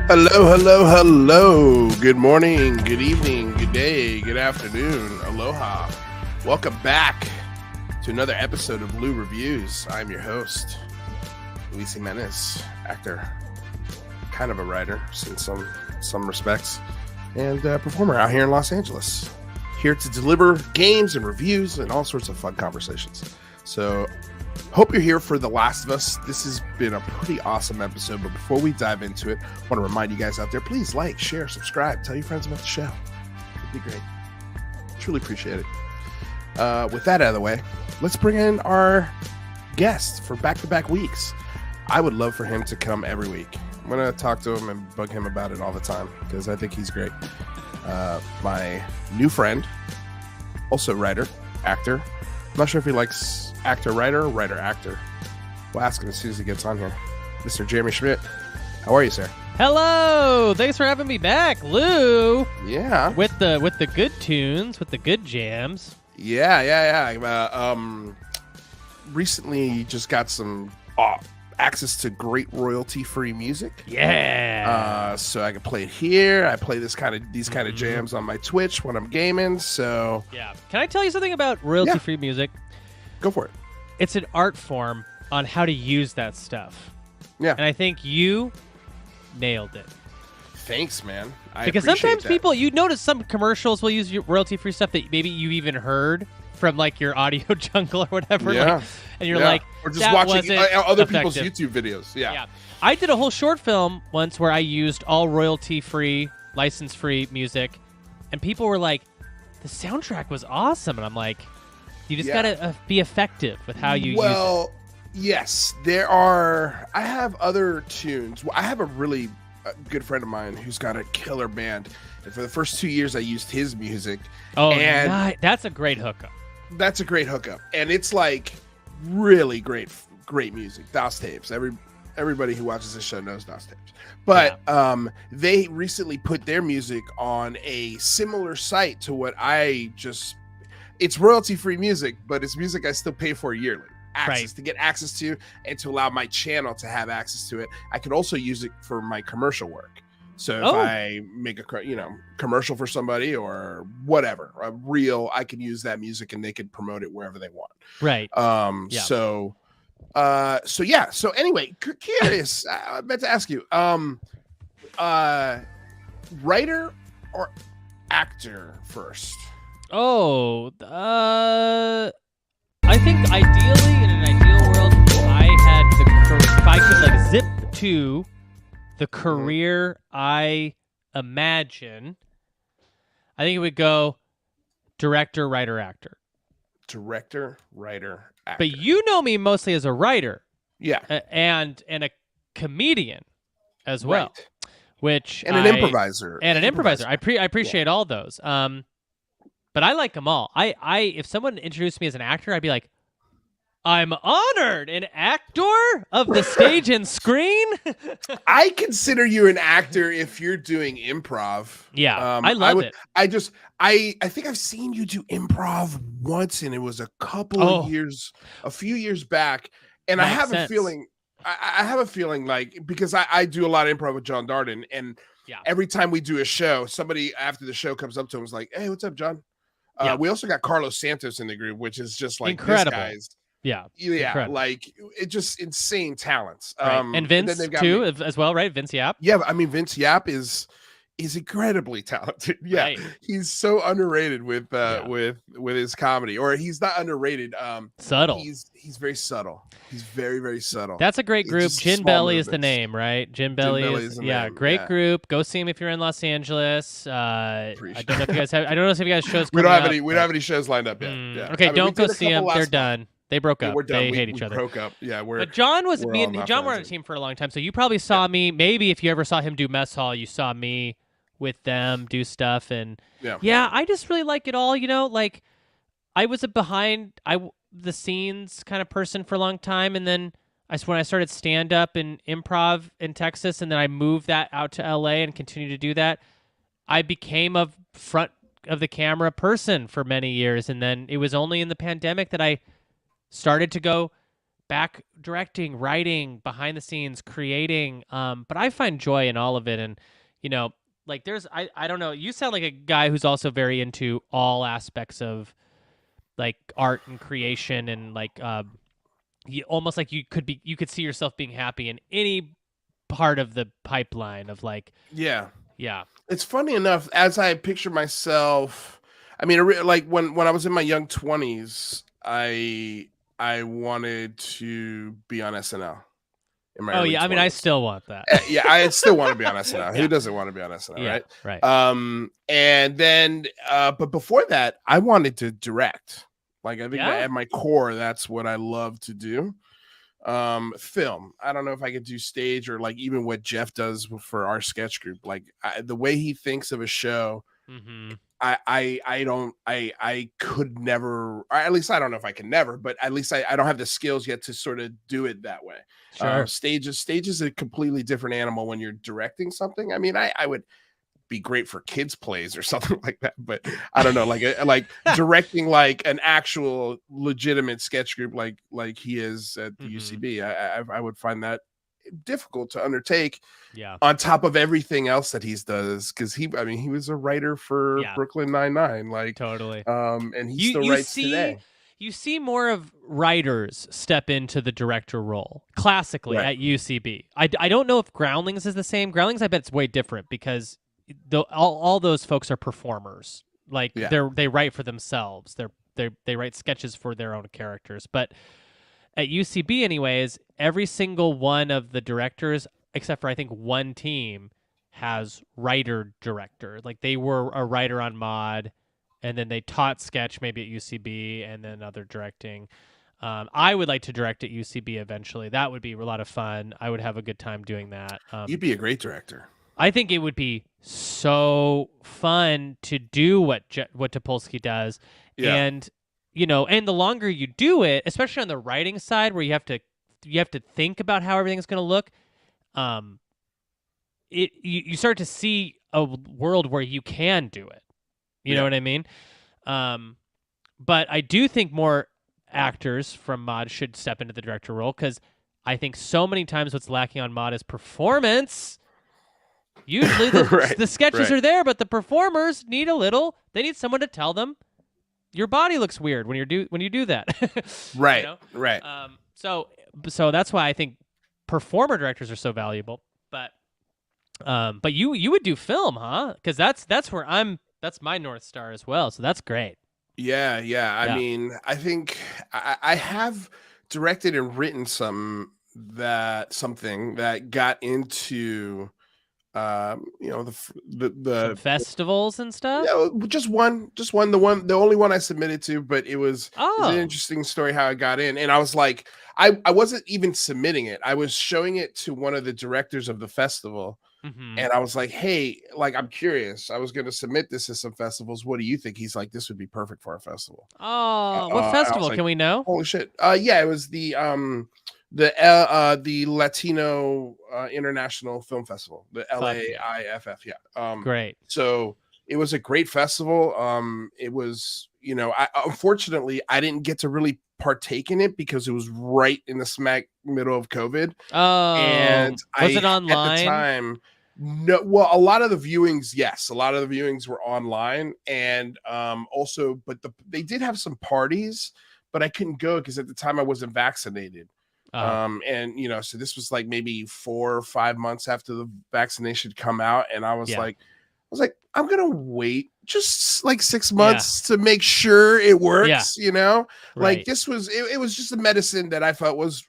Hello, hello, hello. Good morning, good evening, good day, good afternoon. Aloha. Welcome back to another episode of Lou Reviews. I'm your host, Luis Jimenez, actor, kind of a writer in some respects, and performer out here in Los Angeles. Here to deliver games and reviews and all sorts of fun conversations. So, hope you're here for The Last of Us. This has been a pretty awesome episode, but before we dive into it, I want to remind you guys out there, please like, share, subscribe, tell your friends about the show. It'd be great. Truly appreciate it. With that out of the way, let's bring in our guest for back-to-back weeks. I would love for him to come every week. I'm going to talk to him and bug him about it all the time because I think he's great. My new friend, also writer, actor. I'm not sure if he likes actor-writer or writer-actor. We'll ask him as soon as he gets on here. Mr. Jeremy Schmidt, how are you, sir? Hello! Thanks for having me back, Lou. Yeah. With the good tunes, with the good jams. Yeah. Recently, just got some access to great royalty-free music. Yeah. So I can play it here. I play these kind of jams on my Twitch when I'm gaming. So yeah. Can I tell you something about royalty-free music? Go for it. It's an art form on how to use that stuff. Yeah. And I think you nailed it. Thanks, man. Because sometimes people, you notice some commercials will use royalty-free stuff that maybe you even heard from like your audio jungle or whatever. Yeah. Like, and you're like, or just watching other people's effective. YouTube videos. Yeah. I did a whole short film once where I used all royalty-free, license-free music, and people were like, the soundtrack was awesome. And I'm like, you just gotta be effective with how you use it. Well, yes, there are. I have other tunes. I have a really good friend of mine who's got a killer band, and for the first 2 years, I used his music. Oh, that's a great hookup. That's a great hookup, and it's like really great music. DOS tapes. Everybody who watches this show knows DOS tapes. But they recently put their music on a similar site to what I just. It's royalty-free music, but it's music I still pay for yearly. To get access to, and to allow my channel to have access to it. I could also use it for my commercial work. So if I make a commercial for somebody or whatever, a reel, I can use that music and they can promote it wherever they want. Right. So anyway, curious. I meant to ask you, writer or actor first? I think ideally, in an ideal world, if I could like zip to the career I imagine, I think it would go director, writer, actor. Director, writer, actor. But you know me mostly as a writer. Yeah. And a comedian as well. Right. And an improviser. I appreciate all those. But I like them all. If someone introduced me as an actor, I'd be like, I'm honored, an actor of the stage and screen. I consider you an actor if you're doing improv. Yeah, I love it. I think I've seen you do improv once, and it was a few years back. And I have a feeling, like, because I do a lot of improv with John Darden, and every time we do a show, somebody after the show comes up to him and is like, "Hey, what's up, John?" We also got Carlos Santos in the group, which is just like incredible. This guy's. Yeah, incredible. Like it's just insane talents. Right. And Vince too, as well, right? Vince Yap. Yeah, I mean Vince Yap is incredibly talented. Yeah, right. He's so underrated with his comedy, or he's not underrated. Subtle. He's very subtle. He's very, very subtle. That's a great group. Gin Belly is the name, right? Gin Belly is the name. Great group. Go see him if you're in Los Angeles. I don't know if you guys have. I don't know if you guys shows. We don't have any. We don't have any shows lined up yet. Yeah. Okay, don't go see them. They're done. They broke up. We're done. They hate each other. Broke up. Yeah, But John was me and John were on a team for a long time, so you probably saw me. Maybe if you ever saw him do Mess Hall, you saw me with them do stuff, and I just really like it all. Like I was a behind the scenes kind of person for a long time, and then when I started stand up and improv in Texas, and then I moved that out to LA and continued to do that. I became a front of the camera person for many years, and then it was only in the pandemic that I started to go back directing, writing, behind the scenes, creating. But I find joy in all of it. And, like I don't know, you sound like a guy who's also very into all aspects of like art and creation, and like almost like you could see yourself being happy in any part of the pipeline of like. Yeah. Yeah. It's funny enough, as I picture myself, I mean, like when I was in my young 20s, I wanted to be on SNL. Oh yeah, 20s. I mean, I still want that. Yeah, I still want to be on SNL. Yeah. Who doesn't want to be on SNL, yeah, right? Right. And then, but before that, I wanted to direct. Like, I think at my core, that's what I love to do. Film. I don't know if I could do stage or like even what Jeff does for our sketch group. Like the way he thinks of a show. Mm-hmm. I could never, or at least I don't know if I can never, but at least I don't have the skills yet to sort of do it that way. Sure. Stage is a completely different animal when you're directing something. I mean, I would be great for kids plays or something like that, but I don't know, like directing like an actual legitimate sketch group like he is at the UCB. I would find that difficult to undertake. Yeah. On top of everything else that he does, because he was a writer for Brooklyn Nine-Nine, like totally. And he still writes today. You see more of writers step into the director role classically at UCB. I don't know if Groundlings is the same. Groundlings, I bet it's way different because all those folks are performers. Like they write for themselves. They write sketches for their own characters. But at UCB, anyways, every single one of the directors, except for I think one team, has writer-director. Like they were a writer on Mod, and then they taught sketch maybe at UCB, and then other directing. I would like to direct at UCB eventually. That would be a lot of fun. I would have a good time doing that. You'd be a great director. I think it would be so fun to do what Topolsky does, and and the longer you do it, especially on the writing side, where you have to think about how everything's going to look. You start to see a world where you can do it. You know what I mean? But I do think more actors from Mod should step into the director role, because I think so many times what's lacking on Mod is performance. Usually the sketches are there, but the performers need they need someone to tell them your body looks weird when you do that. Right. Right. So that's why I think performer directors are so valuable. But you would do film, huh? Because that's where that's my North Star as well. So that's great. Yeah. I mean, I think I have directed and written something that got into the some festivals and stuff. Yeah, just one, the only one I submitted to, but it was an interesting story how I got in. And I was like, I wasn't even submitting it. I was showing it to one of the directors of the festival. And I was like, hey, like, I'm curious. I was going to submit this to some festivals. What do you think? He's like, this would be perfect for a festival. Oh, what festival? Can we know? Holy shit. Yeah, it was the Latino International Film Festival, the LAIFF. Yeah. Great. So it was a great festival. It was, unfortunately, I didn't get to really partake in it because it was right in the smack middle of COVID. Oh, and was it online? At the time, no. Well, a lot of the viewings, yes, a lot of the viewings were online, and also, but they did have some parties, but I couldn't go because at the time I wasn't vaccinated. And so this was like maybe 4 or 5 months after the vaccination come out, and I was like, I'm gonna wait just like 6 months to make sure it works. Like this was it was just a medicine that I felt was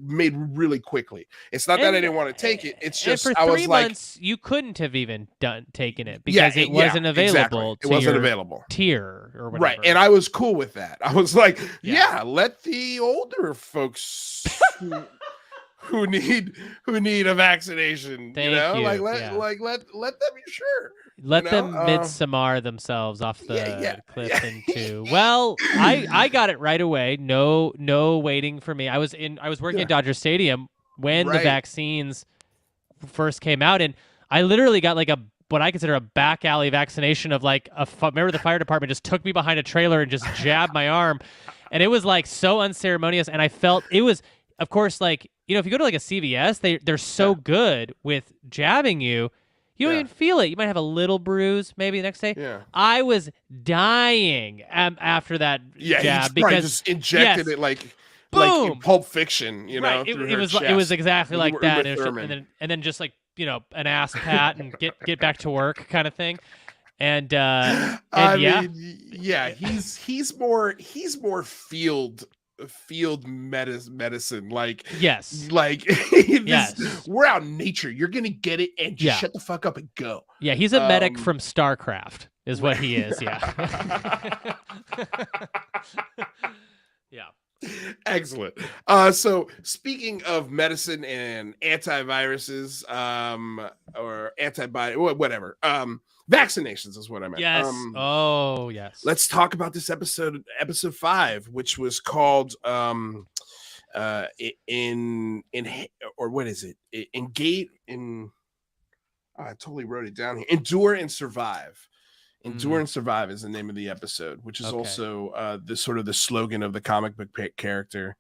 made really quickly. It's not that I didn't want to take it. It's just for 3 months you couldn't have even taken it because it wasn't available. Exactly. It wasn't available tier or whatever. Right, and I was cool with that. I was like, let the older folks who need a vaccination. Thank you. Like let them be sure. Let them Midsommar themselves off the cliff into. Well, I got it right away. No waiting for me. I was working at Dodger Stadium when the vaccines first came out, and I literally got like what I consider a back alley vaccination of like remember the fire department just took me behind a trailer and just jabbed my arm. And it was like so unceremonious. And I felt it was, of course, like, if you go to like a CVS, they're so good with jabbing you. You don't even feel it. You might have a little bruise maybe the next day. Yeah. I was dying after that jab because just injected it like in Pulp Fiction, right. It was exactly like that, and then just like an ass pat and get back to work kind of thing. And he's more field medicine, like yes, like we're out in nature, you're gonna get it and just shut the fuck up and go. He's a medic from StarCraft is what he is. Excellent. So speaking of medicine and antiviruses, or antibody, whatever, vaccinations is what I meant. Yes. Let's talk about this episode 5, which was called what is it? I totally wrote it down here. Endure and Survive. Endure and Survive is the name of the episode, which is also the sort of the slogan of the comic book character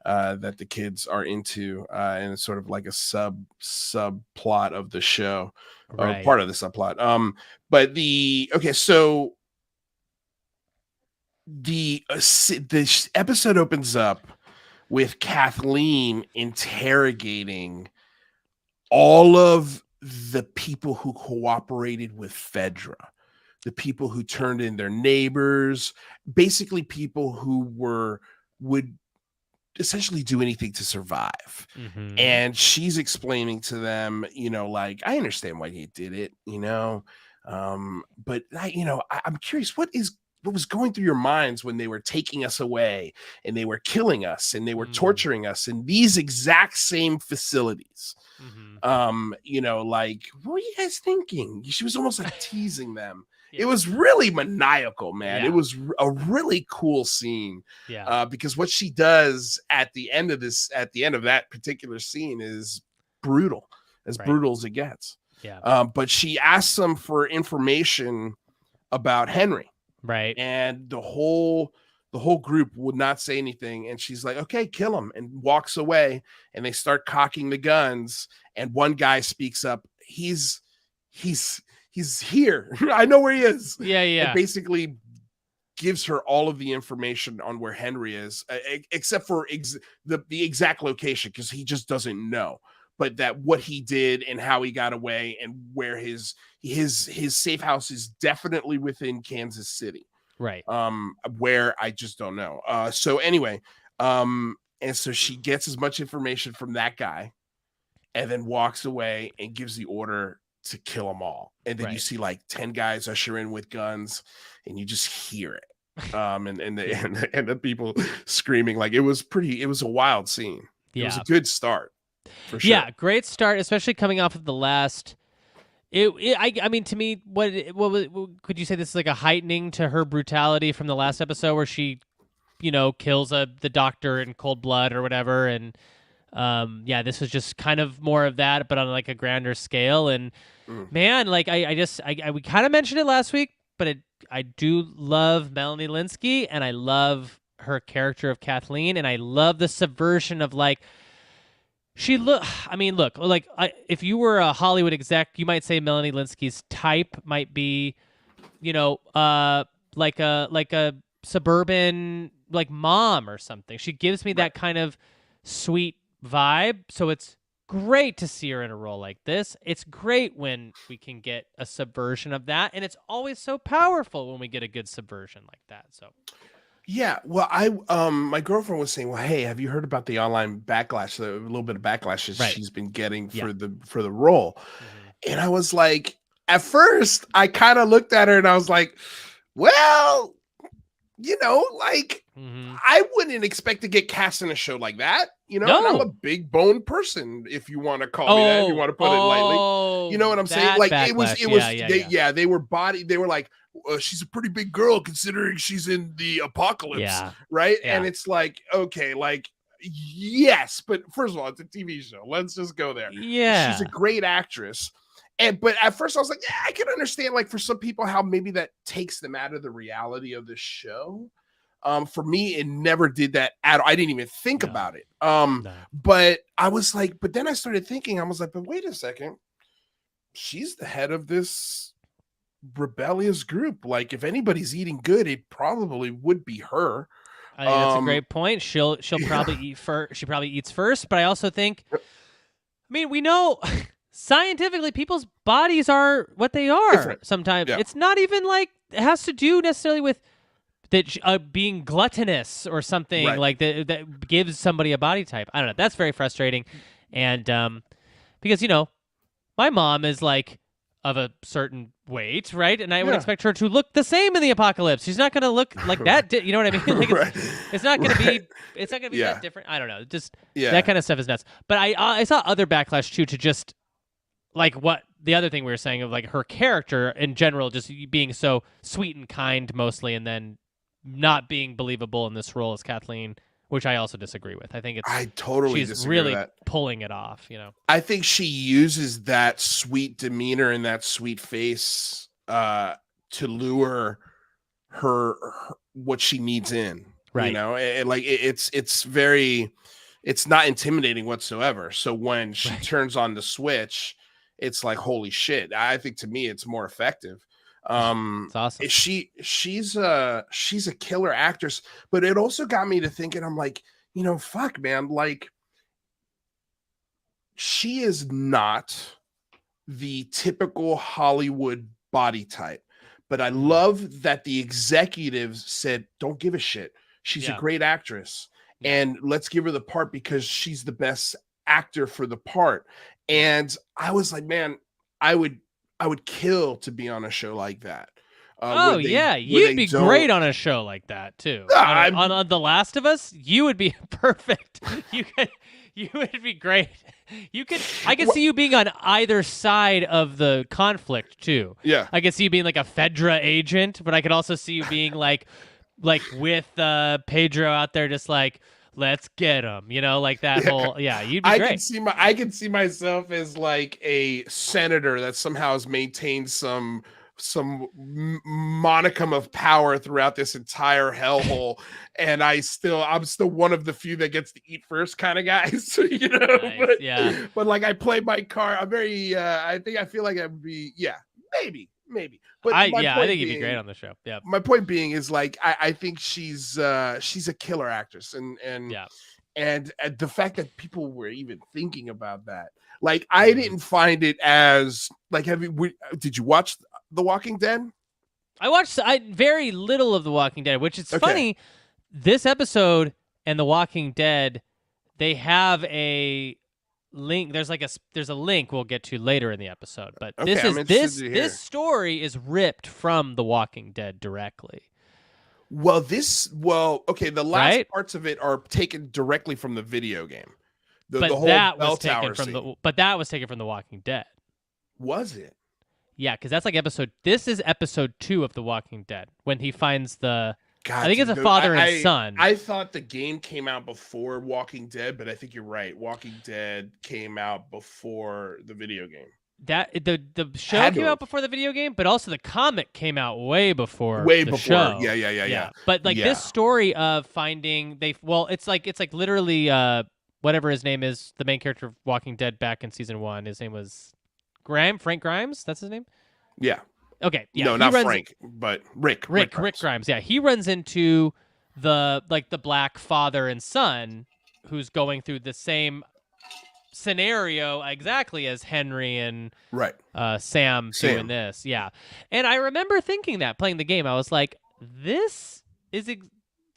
that the kids are into, and it's sort of like a subplot of the show, or part of the subplot. But so the episode opens up with Kathleen interrogating all of the people who cooperated with Fedra. The people who turned in their neighbors, basically people who would essentially do anything to survive. And she's explaining to them, like, I understand why you did it, but I'm curious, what was going through your minds when they were taking us away and they were killing us and they were torturing us in these exact same facilities? Like, what were you guys thinking? She was almost like teasing them. It was really maniacal, man. It was a really cool scene. Because what she does at the end of that particular scene is brutal, brutal as it gets. But she asks them for information about Henry. Right. And the whole group would not say anything. And she's like, okay, kill him, and walks away. And they start cocking the guns. And one guy speaks up. He's here. I know where he is. And basically gives her all of the information on where Henry is, except for the exact location, because he just doesn't know. But that what he did and how he got away and where his safe house is definitely within Kansas City. Right. Where I just don't know. So anyway, and so she gets as much information from that guy and then walks away and gives the order to kill them all. And then you see like 10 guys usher in with guns and you just hear it. And the people screaming. Like, it was a wild scene. It was a good start. For sure. Yeah, great start, especially coming off of the last. I mean, to me, what could you say? This is like a heightening to her brutality from the last episode, where she, kills the doctor in cold blood or whatever, and this was just kind of more of that, but on like a grander scale. And man, like we kind of mentioned it last week, but I do love Melanie Linsky, and I love her character of Kathleen, and I love the subversion of like. Look, like if you were a Hollywood exec, you might say Melanie Linsky's type might be, like a suburban like mom or something. She gives me that kind of sweet vibe. So it's great to see her in a role like this. It's great when we can get a subversion of that, and it's always so powerful when we get a good subversion like that. So. Yeah, well, my girlfriend was saying, well, hey, have you heard about the online backlash, a little bit of backlash that she's been getting for the role? And I was like, at first, I kind of looked at her and I was like, well, like, I wouldn't expect to get cast in a show like that, and I'm a big bone person, if you want to call me that, if you want to put it lightly. You know what I'm saying? Like, backlash. They were like, she's a pretty big girl considering she's in the apocalypse, right? And it's like, okay, like, yes, but first of all, it's a TV show. Let's just go there. Yeah, she's a great actress. But at first I was like, yeah, I can understand, like, for some people how maybe that takes them out of the reality of the show. For me, it never did that at all. I didn't even think about it. No. But I was like, but then I started thinking, I was like, but wait a second. She's the head of this rebellious group. Like, if anybody's eating good, it probably would be her. I think that's a great point. She'll probably eat first. She probably eats first, but I also think, I mean, we know scientifically people's bodies are what they are. Different. Sometimes it's not even like it has to do necessarily with that being gluttonous or something like that gives somebody a body type. I don't know. That's very frustrating, and because my mom is like of a certain weight, right? And I would expect her to look the same in the apocalypse. She's not going to look like that. You know what I mean? Like it's not going to be. It's not going to be that different. I don't know. Just that kind of stuff is nuts. But I saw other backlash too to just like what the other thing we were saying of like her character in general, just being so sweet and kind mostly, and then not being believable in this role as Kathleen, which I also disagree with. I think I totally she's disagree really with that. Pulling it off, I think she uses that sweet demeanor and that sweet face to lure her what she needs in. Right. It's not intimidating whatsoever. So when she turns on the switch, it's like, holy shit. I think to me it's more effective. It's awesome. She's a killer actress, but it also got me to thinking, I'm like, fuck, man, like she is not the typical Hollywood body type, but I love that the executives said, don't give a shit. She's a great actress and let's give her the part because she's the best actor for the part. And I was like, man, I would kill to be on a show like that. You'd be great on a show like that too. On The Last of Us, you would be perfect. You would be great. I could see you being on either side of the conflict too. Yeah, I could see you being like a Fedra agent, but I could also see you being like with Pedro out there, just like, let's get him, like that whole, you'd be great. I can see myself as like a senator that somehow has maintained some monicum of power throughout this entire hellhole, and I'm still one of the few that gets to eat first kind of guys. Nice. But like I play my card. I'm very I feel like I would be maybe. But I think you'd be great on the show. Yeah. My point being is like I think she's a killer actress, and the fact that people were even thinking about that, like I didn't find it as like did you watch The Walking Dead? I watched very little of The Walking Dead, which is funny. This episode and The Walking Dead, they have a link. There's a link we'll get to later in the episode, but this story is ripped from The Walking Dead directly. The last parts of it are taken directly from the video game. That was taken from The Walking Dead. Was it? Yeah, because that's like this is episode 2 of The Walking Dead, when he finds I think it's a father and son. I thought the game came out before Walking Dead, but I think you're right. Walking Dead came out before the video game. That the show came out before the video game, but also the comic came out way before the show. Yeah. But this story of finding it's like literally whatever his name is, the main character of Walking Dead back in season 1. His name was Frank Grimes. That's his name. Yeah. Okay. Yeah. No, not Frank, but Rick. Rick Grimes. Yeah, he runs into the black father and son who's going through the same scenario exactly as Henry and Sam doing this. Yeah. And I remember thinking that playing the game, I was like, this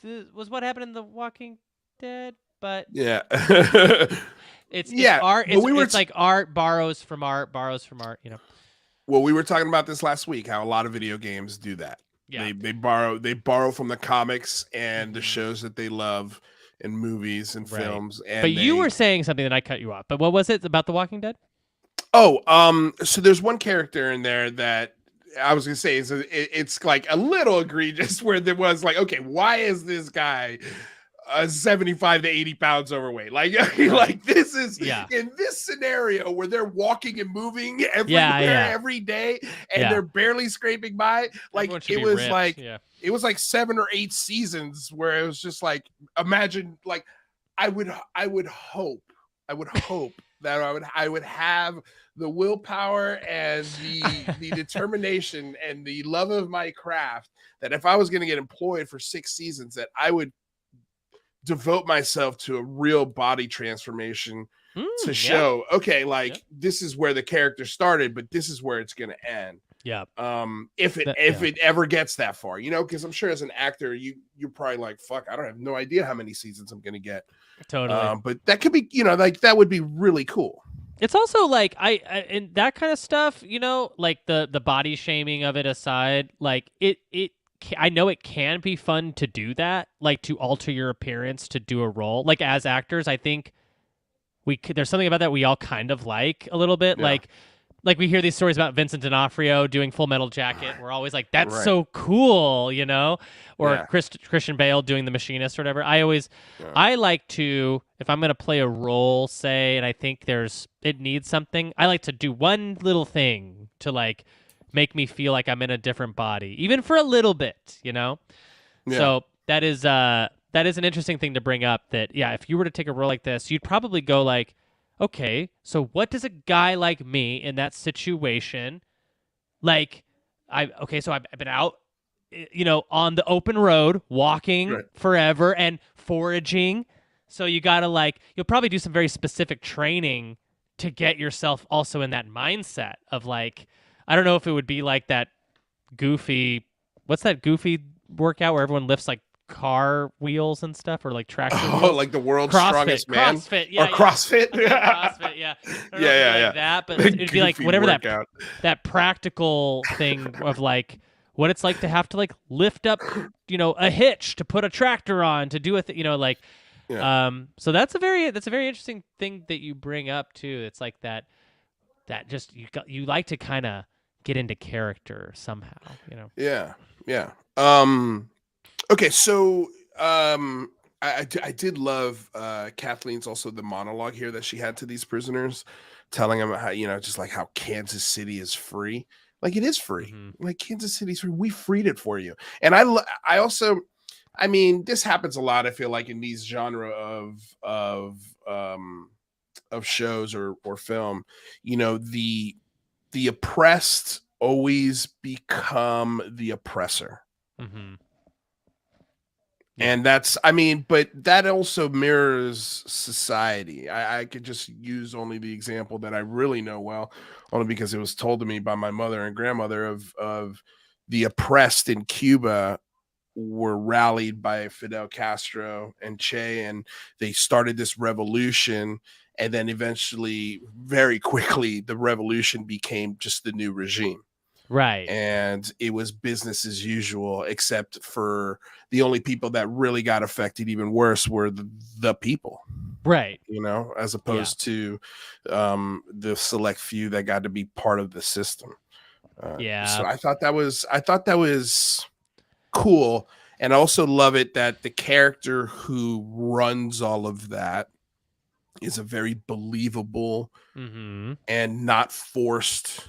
was what happened in The Walking Dead, but it's art. It's like art borrows from art. Well, we were talking about this last week, how a lot of video games do that. Yeah. They borrow from the comics and the shows that they love and movies and films. And you were saying something that I cut you off. But what was it about The Walking Dead? So there's one character in there that I was going to say it's like a little egregious, where there was like, okay, why is this guy 75 to 80 pounds overweight. Like, like this is in this scenario where they're walking and moving everywhere every day and they're barely scraping by. Like it was like it was like 7 or 8 seasons where it was just like, imagine, like I would hope that I would have the willpower and the determination and the love of my craft that if I was going to get employed for 6 seasons, that I would devote myself to a real body transformation to show, okay, like this is where the character started, but this is where it's going to end. Yeah. If it ever gets that far, you know, because I'm sure as an actor, you're probably like, fuck, I don't have no idea how many seasons I'm going to get. Totally. But that could be, you know, like that would be really cool. It's also like I and that kind of stuff, you know, like the body shaming of it aside, like I know it can be fun to do that, like to alter your appearance to do a role. Like as actors, I think there's something about that we all kind of like a little bit. Yeah. Like we hear these stories about Vincent D'Onofrio doing Full Metal Jacket. We're always like, that's so cool, you know? Or Christian Bale doing The Machinist or whatever. I like to, if I'm going to play a role, say, and I think it needs something, I like to do one little thing to like make me feel like I'm in a different body, even for a little bit, you know? Yeah. So that is an interesting thing to bring up, that, if you were to take a role like this, you'd probably go like, okay, so what does a guy like me in that situation, like, so I've been out, you know, on the open road, walking forever and foraging. So you got to you'll probably do some very specific training to get yourself also in that mindset of like, I don't know if it would be like that goofy, what's that goofy workout where everyone lifts like car wheels and stuff, or like tractor wheels? Like the world's strongest man? CrossFit, CrossFit? CrossFit, yeah. Like that, but it'd be like whatever workout. that practical thing of like what it's like to have to like lift up, you know, a hitch to put a tractor on, to do you know, like, so that's a very interesting thing that you bring up too. It's like that just you like to kind of get into character somehow, you know? Yeah. Okay, so I did love Kathleen's also the monologue here that she had to these prisoners, telling them how, you know, just like how Kansas City is free. Like it is free. Mm-hmm. Like Kansas City's free. We freed it for you. And I also, I mean, this happens a lot, I feel like, in these genre of shows or film. You know, the oppressed always become the oppressor. Mm-hmm. And that's, I mean, but that also mirrors society. I could just use only the example that I really know well, only because it was told to me by my mother and grandmother of the oppressed in Cuba were rallied by Fidel Castro and Che, and they started this revolution. And then eventually, very quickly, the revolution became just the new regime. Right. And it was business as usual, except for the only people that really got affected even worse were the people. Right. You know, as opposed to the select few that got to be part of the system. So I thought that was cool. And I also love it that the character who runs all of that is a very believable and not forced,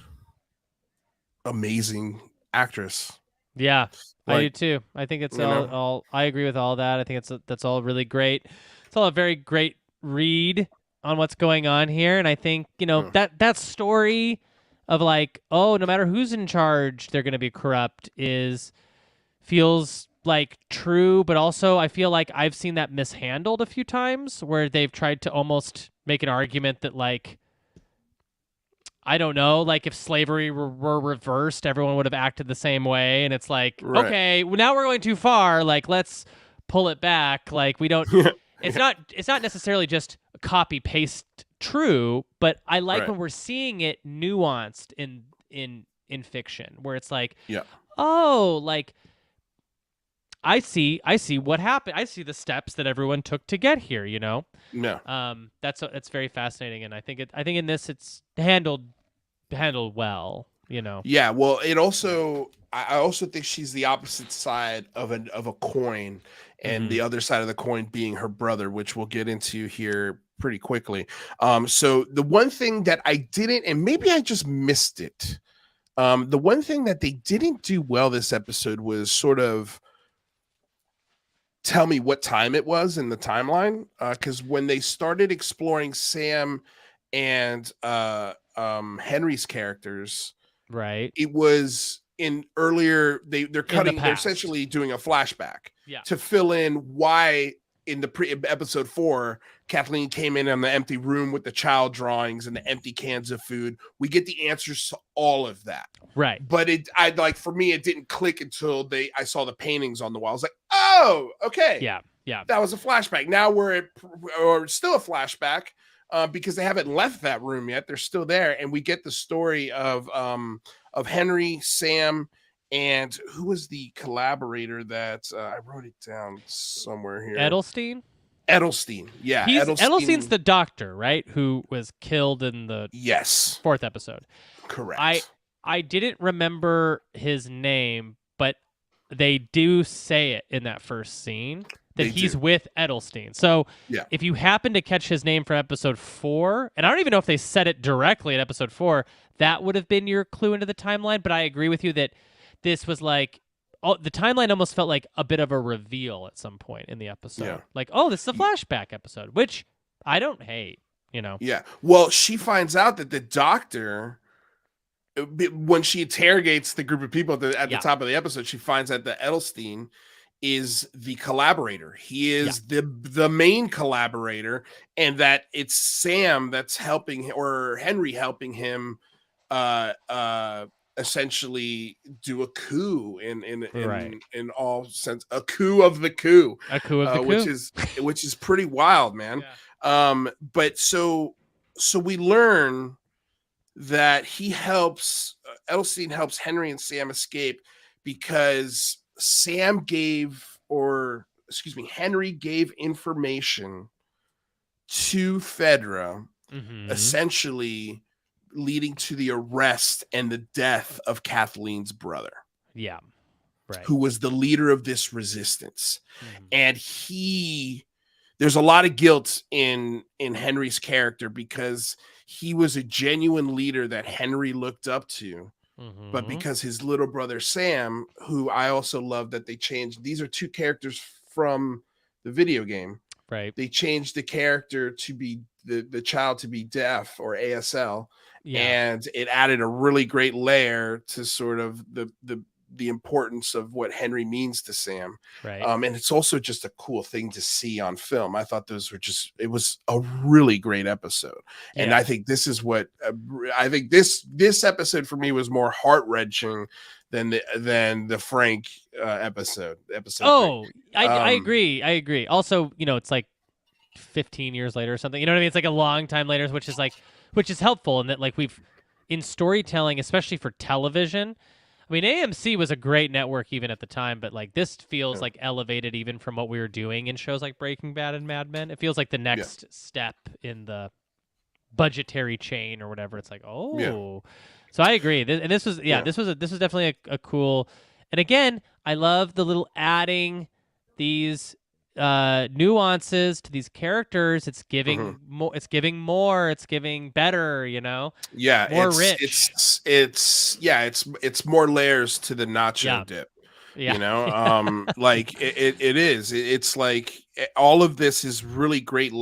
amazing actress. Yeah, like, I do too. I think it's all I agree with all that. I think that's all really great. It's all a very great read on what's going on here. And I think, you know, that story of like, oh, no matter who's in charge, they're going to be corrupt feels like true, but also I feel like I've seen that mishandled a few times where they've tried to almost make an argument that like, I don't know, like if slavery were reversed, everyone would have acted the same way. And it's like, okay, well, now we're going too far. Like, let's pull it back. Like we don't, it's not necessarily just copy paste true, but I like when we're seeing it nuanced in fiction where it's like, oh, like, I see what happened. I see the steps that everyone took to get here, you know? No. That's very fascinating. And I think in this, it's handled well, you know? Yeah. Well, it also, I also think she's the opposite side of a coin, and the other side of the coin being her brother, which we'll get into here pretty quickly. So the one thing that I didn't, and maybe I just missed it, the one thing that they didn't do well this episode was sort of tell me what time it was in the timeline. Because when they started exploring Sam and Henry's characters, right, it was in earlier. They're essentially doing a flashback to fill in why in the episode 4 Kathleen came in the empty room with the child drawings and the empty cans of food. We get the answers to all of that, right? But for me, it didn't click until I saw the paintings on the wall. I was like, oh, okay, yeah, that was a flashback. Now or still a flashback because they haven't left that room yet. They're still there, and we get the story of Henry, Sam, and who was the collaborator that I wrote it down somewhere here? Edelstein, yeah. Edelstein's the doctor, right? Who was killed in the 4th episode. Correct. I didn't remember his name, but they do say it in that first scene that he's with Edelstein. So if you happen to catch his name for episode 4, and I don't even know if they said it directly in episode 4, that would have been your clue into the timeline. But I agree with you that this was like, the timeline almost felt like a bit of a reveal at some point in the episode. Yeah. Like, oh, this is a flashback episode, which I don't hate, Yeah. Well, she finds out that the doctor, when she interrogates the group of people at the top of the episode, she finds out that Edelstein is the collaborator. He is the main collaborator, and that it's Sam that's helping, or Henry helping him essentially do a coup in all sense, a coup of the coup, which is pretty wild, man. But so we learn that Edelstein helps Henry and Sam escape because Henry gave information to Fedra, essentially leading to the arrest and the death of Kathleen's brother. Yeah. Right. Who was the leader of this resistance. And there's a lot of guilt in Henry's character because he was a genuine leader that Henry looked up to. But because his little brother Sam, who I also love that they changed, these are 2 characters from the video game. Right. They changed the character to be the child to be deaf, or ASL. And it added a really great layer to sort of the importance of what Henry means to Sam. Right. And it's also just a cool thing to see on film. I thought it was a really great episode. Yeah. And I think this is what, this episode for me was more heart wrenching than the Frank episode. Oh, I agree. Also, it's like 15 years later or something, you know what I mean? It's like a long time later, which is helpful in that, like, we've, in storytelling, especially for television, I mean, AMC was a great network even at the time, but like this feels like elevated even from what we were doing in shows like Breaking Bad and Mad Men. It feels like the next step in the budgetary chain or whatever. It's like, so I agree. This was definitely a cool. And again, I love the little adding these nuances to these characters. It's giving more. It's giving more. It's giving better. Yeah, more rich. It's more layers to the nacho dip. Yeah. Like it is. It's like all of this is really great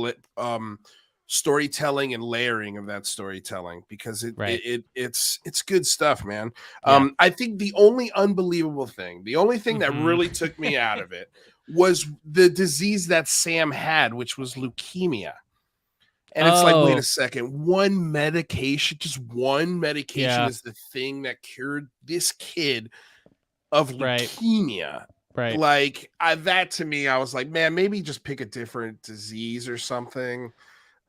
storytelling and layering of that storytelling because it's good stuff, man. I think the only thing that really took me out of it was the disease that Sam had, which was leukemia. And it's like, wait a second, one medication is the thing that cured this kid of leukemia. Right. Like that to me, I was like, man, maybe just pick a different disease or something.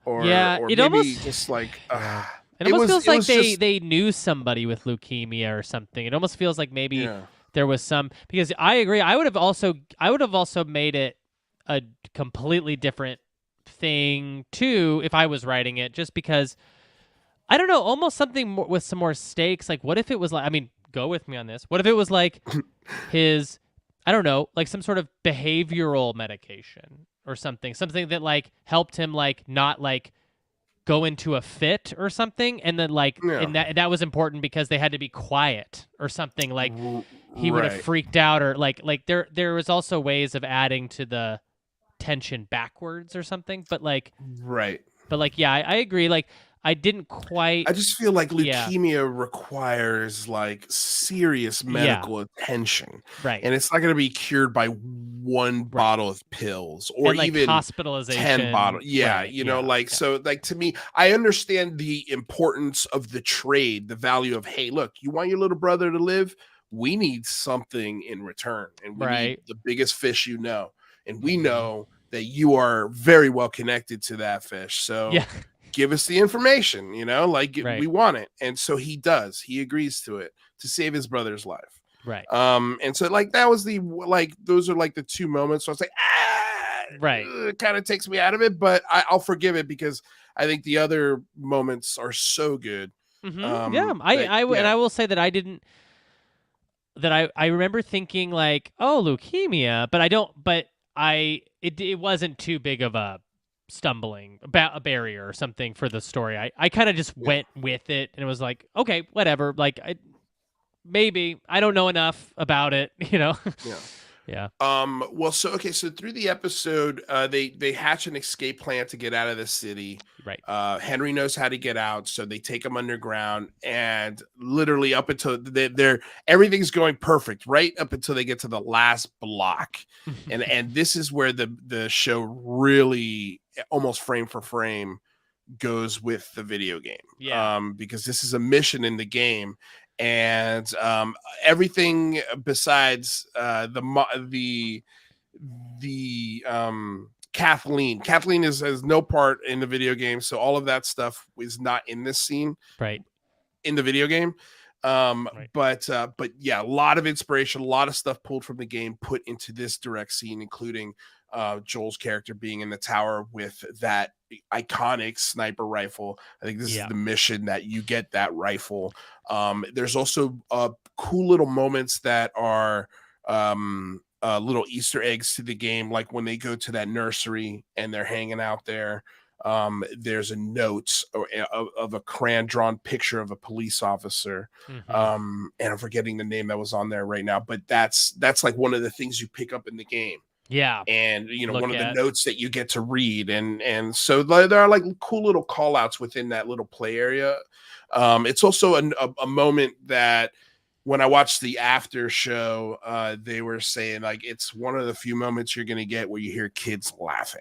Or maybe almost, just like it almost feels like they knew somebody with leukemia or something. It almost feels like maybe there was some, because I agree. I would have also made it a completely different thing too if I was writing it, just because I don't know, almost something more, with some more stakes. Like, what if it was like, I mean, go with me on this. What if it was like his, I don't know, like some sort of behavioral medication or something that like helped him like not like go into a fit or something, and then like and that was important because they had to be quiet or something, like he would have freaked out, or like there was also ways of adding to the tension backwards or something, but like yeah, I agree, like I didn't quite. I just feel like leukemia requires like serious medical attention, right? And it's not going to be cured by one bottle of pills or and, like, even hospitalization. 10 bottles. Yeah, so like to me, I understand the importance of the trade, the value of, hey, look, you want your little brother to live? We need something in return, and we need the biggest fish, and we know that you are very well connected to that fish. So give us the information, we want it. And so he does. He agrees to it to save his brother's life. Right. And so like that was those are like the two moments. So I was like, it kind of takes me out of it, but I'll forgive it because I think the other moments are so good. And I will say that I didn't. That I remember thinking like, oh, leukemia, but I don't. But it wasn't too big of a stumbling about a barrier or something for the story. I kind of just went with it, and it was like, okay, whatever. Like maybe I don't know enough about it, Yeah. Well, so through the episode, they hatch an escape plan to get out of the city. Right. Henry knows how to get out, so they take him underground, and literally up until they're everything's going perfect, right up until they get to the last block, and this is where the show really almost frame for frame goes with the video game. Yeah. Because this is a mission in the game. And everything besides the Kathleen has no part in the video game, so all of that stuff is not in this scene in the video game. But yeah, a lot of inspiration, a lot of stuff pulled from the game put into this direct scene, including Joel's character being in the tower with that iconic sniper rifle. I think this is the mission that you get that rifle. There's also cool little moments that are little Easter eggs to the game, like when they go to that nursery and they're hanging out there. There's a note of a crayon drawn picture of a police officer. And I'm forgetting the name that was on there right now, but that's like one of the things you pick up in the game. Yeah. And one of the notes that you get to read, and so there are like cool little call outs within that little play area. It's also a moment that when I watched the after show, they were saying like it's one of the few moments you're going to get where you hear kids laughing,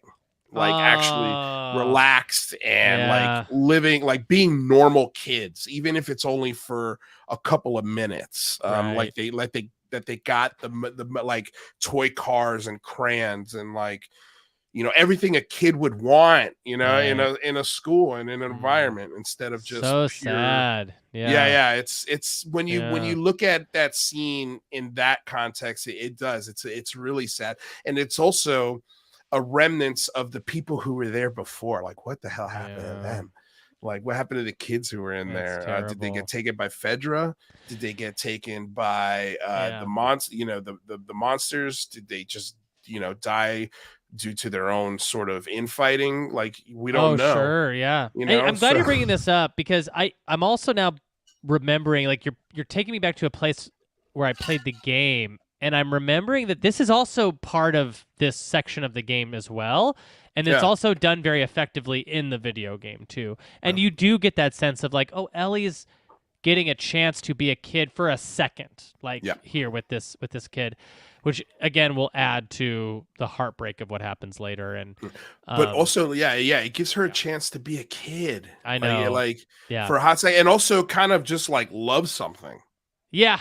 like actually relaxed and like living, like being normal kids, even if it's only for a couple of minutes. Like they got the like toy cars and crayons and like everything a kid would want, in a school and in an environment, instead of just so pure... sad. It's when you look at that scene in that context, it's really sad. And it's also a remnants of the people who were there before. Like, what the hell happened to them? Like, what happened to the kids who were in there? Did they get taken by Fedra? Did they get taken by the monsters? Did they just die due to their own sort of infighting? Like, we don't know. Sure, yeah. Hey, I'm glad you're bringing this up, because I'm also now remembering, like, you're taking me back to a place where I played the game, and I'm remembering that this is also part of this section of the game as well. And it's also done very effectively in the video game too. And you do get that sense of like, oh, Ellie's getting a chance to be a kid for a second, like here with this kid, which again will add to the heartbreak of what happens later. And but also, it gives her a chance to be a kid. I know, like for a hot second, and also kind of just like love something. Yeah.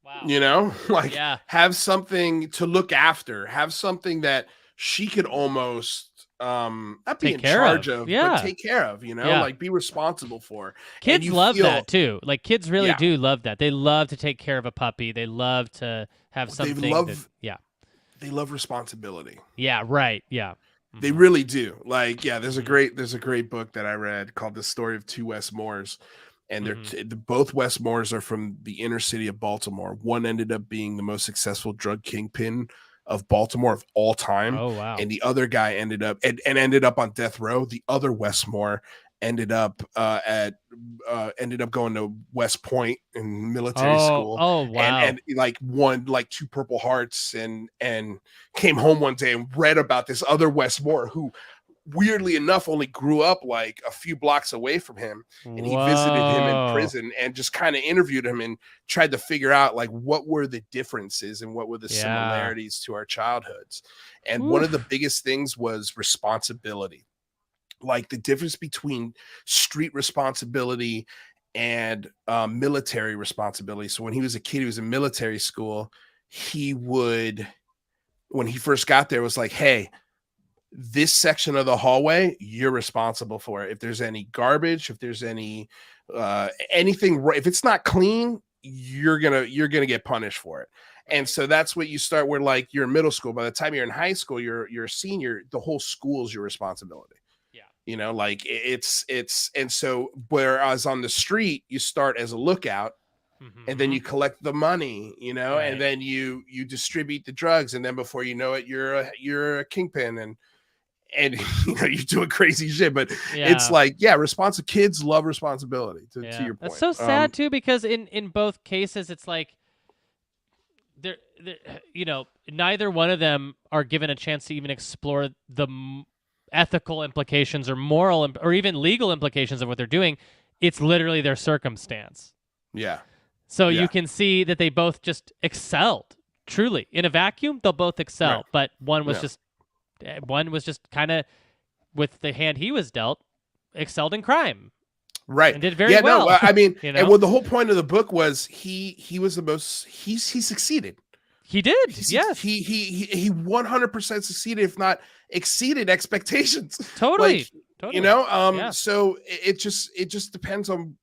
Wow. Like have something to look after, have something that she could almost not be in charge of, but take care of, like be responsible for. Kids love that too. Like kids really do love that. They love to take care of a puppy. They love to have something. They love responsibility. Yeah. Right. Yeah. Mm-hmm. They really do. Like, there's a great book that I read called The Story of Two West Moors. and both Westmores are from the inner city of Baltimore. One ended up being the most successful drug kingpin of Baltimore of all time. Oh, wow. And the other guy ended up ended up on death row. The other Westmore ended up going to West Point in military school. Oh, wow. And like won like 2 Purple Hearts and came home one day and read about this other Westmore who weirdly enough only grew up like a few blocks away from him, and he visited him in prison and just kind of interviewed him and tried to figure out like what were the differences and what were the similarities to our childhoods. And one of the biggest things was responsibility, like the difference between street responsibility and military responsibility. So when he was a kid, he was in military school. When he first got there, was like, hey, this section of the hallway, you're responsible for it. If there's any garbage, if there's any anything, if it's not clean, you're gonna get punished for it. And so that's what you start where like you're in middle school. By the time you're in high school, you're a senior, the whole school is your responsibility. Yeah. You know, like it's and so whereas on the street, you start as a lookout. And then you collect the money, you know, and then you distribute the drugs, and then before you know it, you're a kingpin, and you know, you're doing crazy shit. But it's like, kids love responsibility. To your point, that's so sad too, because in both cases, it's like they're you know, neither one of them are given a chance to even explore the ethical implications or moral or even legal implications of what they're doing. It's literally their circumstance. Yeah. So you can see that they both just excelled. Truly, in a vacuum, they'll both excel. But one was just kind of, with the hand he was dealt, excelled in crime. Right. And did very well. No, I mean, you know? And what the whole point of the book was, he was the most. He succeeded. He did. Yes. He 100% succeeded, if not exceeded expectations. Totally. Like, totally. You know. So it just depends on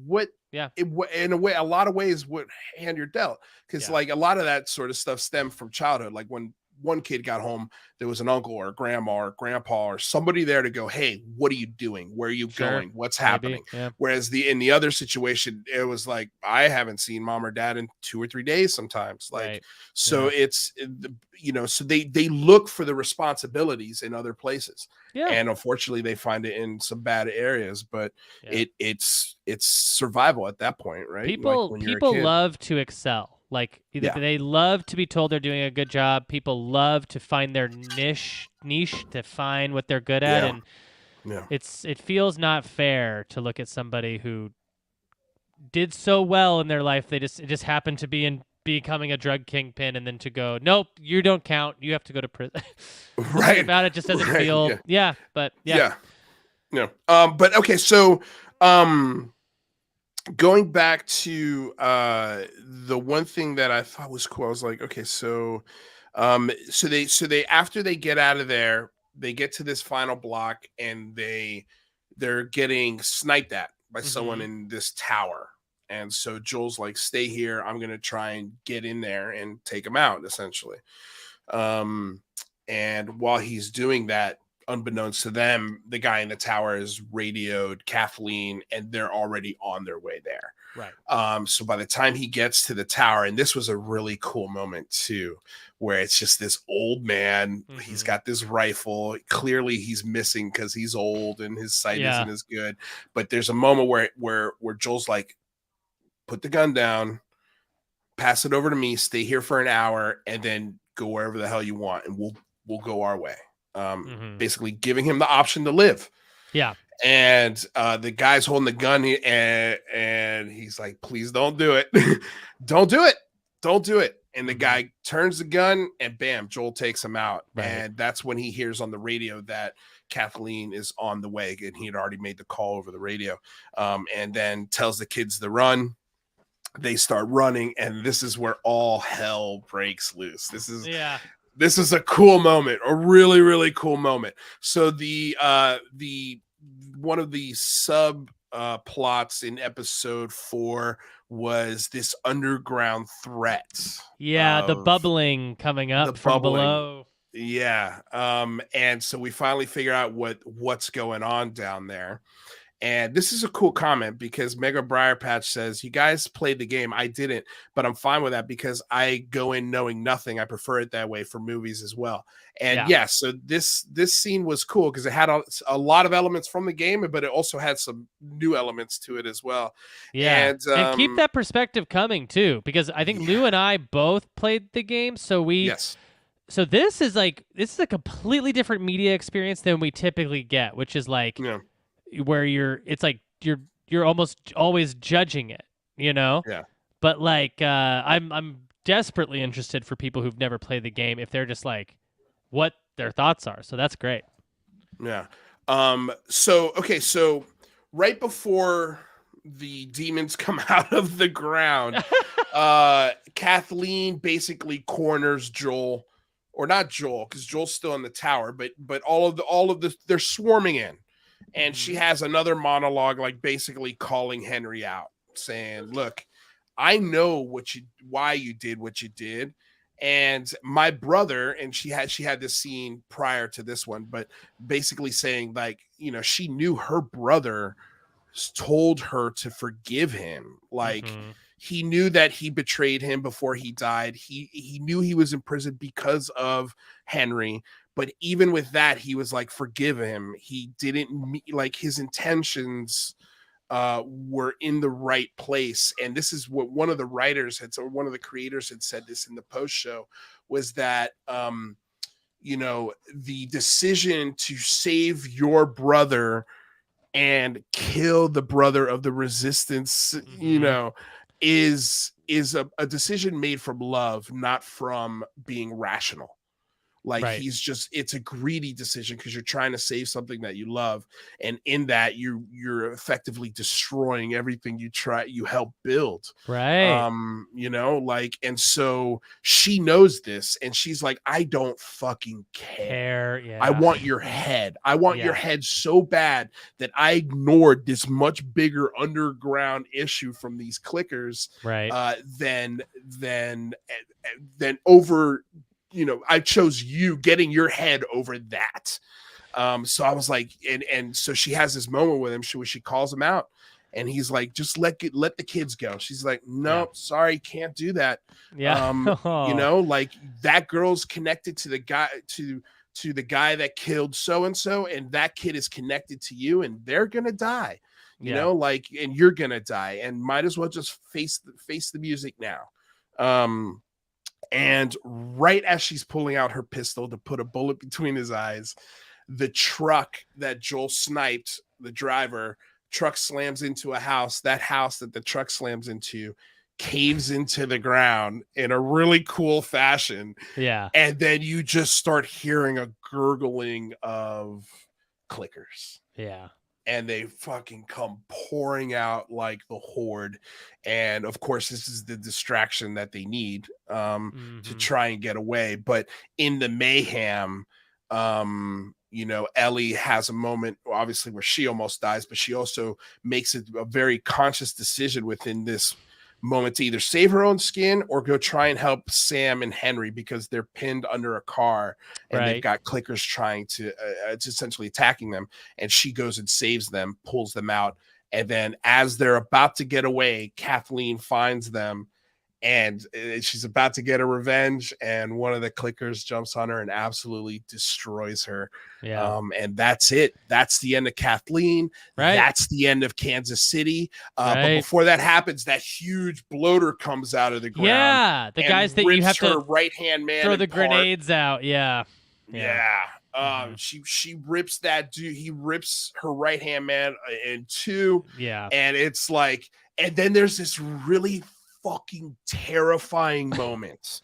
what. Yeah. In a lot of ways, what hand you're dealt, because like a lot of that sort of stuff stemmed from childhood. Like when one kid got home, there was an uncle or a grandma or grandpa or somebody there to go, hey, what are you doing? Where are you going? What's happening? Yeah. Whereas in the other situation, it was like, I haven't seen mom or dad in 2 or 3 days sometimes. Like, so it's, you know, so they look for the responsibilities in other places. Yeah. And unfortunately they find it in some bad areas, but it's survival at that point, right? People love to excel. Like they love to be told they're doing a good job. People love to find their niche to find what they're good at. And it feels not fair to look at somebody who did so well in their life. It just happened to be in becoming a drug kingpin, and then to go, nope, you don't count. You have to go to prison. Right. About it just doesn't feel. Yeah. But yeah. No. But okay. So, going back to the one thing that I thought was cool, I was like, okay, so they after they get out of there, they get to this final block, and they're getting sniped at by someone in this tower. And so Joel's like, stay here, I'm gonna try and get in there and take him out, essentially. And while he's doing that, unbeknownst to them, the guy in the tower has radioed Kathleen, and they're already on their way there. Right. So by the time he gets to the tower, and this was a really cool moment too, where it's just this old man. He's got this rifle. Clearly he's missing because he's old and his sight isn't as good. But there's a moment where Joel's like, put the gun down, pass it over to me, stay here for an hour, and then go wherever the hell you want, and we'll go our way. Basically giving him the option to live. Yeah. And the guy's holding the gun, and he's like, please don't do it. Don't do it. And the guy turns the gun, and bam, Joel takes him out. Right. And that's when he hears on the radio that Kathleen is on the way, and he had already made the call over the radio. And then tells the kids to run. They start running, and this is where all hell breaks loose. This is a cool moment, a really, really cool moment. So the one of the sub plots in episode 4 was this underground threat. Yeah, the bubbling coming up from below. Yeah. And so we finally figure out what's going on down there. And this is a cool comment because Mega Briarpatch says, you guys played the game. I didn't, but I'm fine with that because I go in knowing nothing. I prefer it that way for movies as well. And so this scene was cool because it had a lot of elements from the game, but it also had some new elements to it as well. Yeah, and keep that perspective coming too, because I think Lou and I both played the game, so So this is a completely different media experience than we typically get, which is like where you're almost always judging it, you know? Yeah. But like I'm desperately interested for people who've never played the game if they're just like what their thoughts are. So that's great. Yeah. So right before the demons come out of the ground, Kathleen basically corners Joel. Or not Joel, because Joel's still in the tower, but all of the they're swarming in, and she has another monologue, like basically calling Henry out, saying, "Look, I know why you did what you did, and my brother." And she had this scene prior to this one, but basically saying like, she knew her brother told her to forgive him, like. He knew that he betrayed him before he died. He knew he was in prison because of Henry. But even with that, he was like, forgive him. He didn't like his intentions were in the right place. And this is what one of the writers or one of the creators had said this in the post show was that, the decision to save your brother and kill the brother of the resistance, is a decision made from love, not from being rational. Like it's a greedy decision because you're trying to save something that you love. And in that you're effectively destroying everything you help build. Right. And so she knows this and she's like, I don't fucking care. Yeah. I want your head. I want your head so bad that I ignored this much bigger underground issue from these clickers. Right. Than over, I chose you getting your head over that. So I was like, and so she has this moment with him where she calls him out and he's like, just let the kids go. She's like, no, sorry, can't do that. Yeah. Like that girl's connected to the guy, to the guy that killed so-and-so, and that kid is connected to you and they're going to die, and you're going to die and might as well just face the music now. And right as she's pulling out her pistol to put a bullet between his eyes, the truck that Joel sniped, the truck slams into a house. That house that the truck slams into caves into the ground in a really cool fashion. Yeah. And then you just start hearing a gurgling of clickers. Yeah. And they fucking come pouring out like the horde. And of course, this is the distraction that they need to try and get away. But in the mayhem, Ellie has a moment, obviously, where she almost dies, but she also makes a very conscious decision within this moment to either save her own skin or go try and help Sam and Henry because they're pinned under a car and they've got clickers trying to essentially attacking them. And she goes and saves them, pulls them out. And then as they're about to get away, Kathleen finds them and she's about to get a revenge. And one of the clickers jumps on her and absolutely destroys her. Yeah. And that's it. That's the end of Kathleen. Right. That's the end of Kansas City. But before that happens, that huge bloater comes out of the ground. Yeah. The guys that you have to right-hand man throw the grenades out. Yeah. She rips that dude. He rips her right-hand man in two. Yeah. And it's like, and then there's this really fucking terrifying moment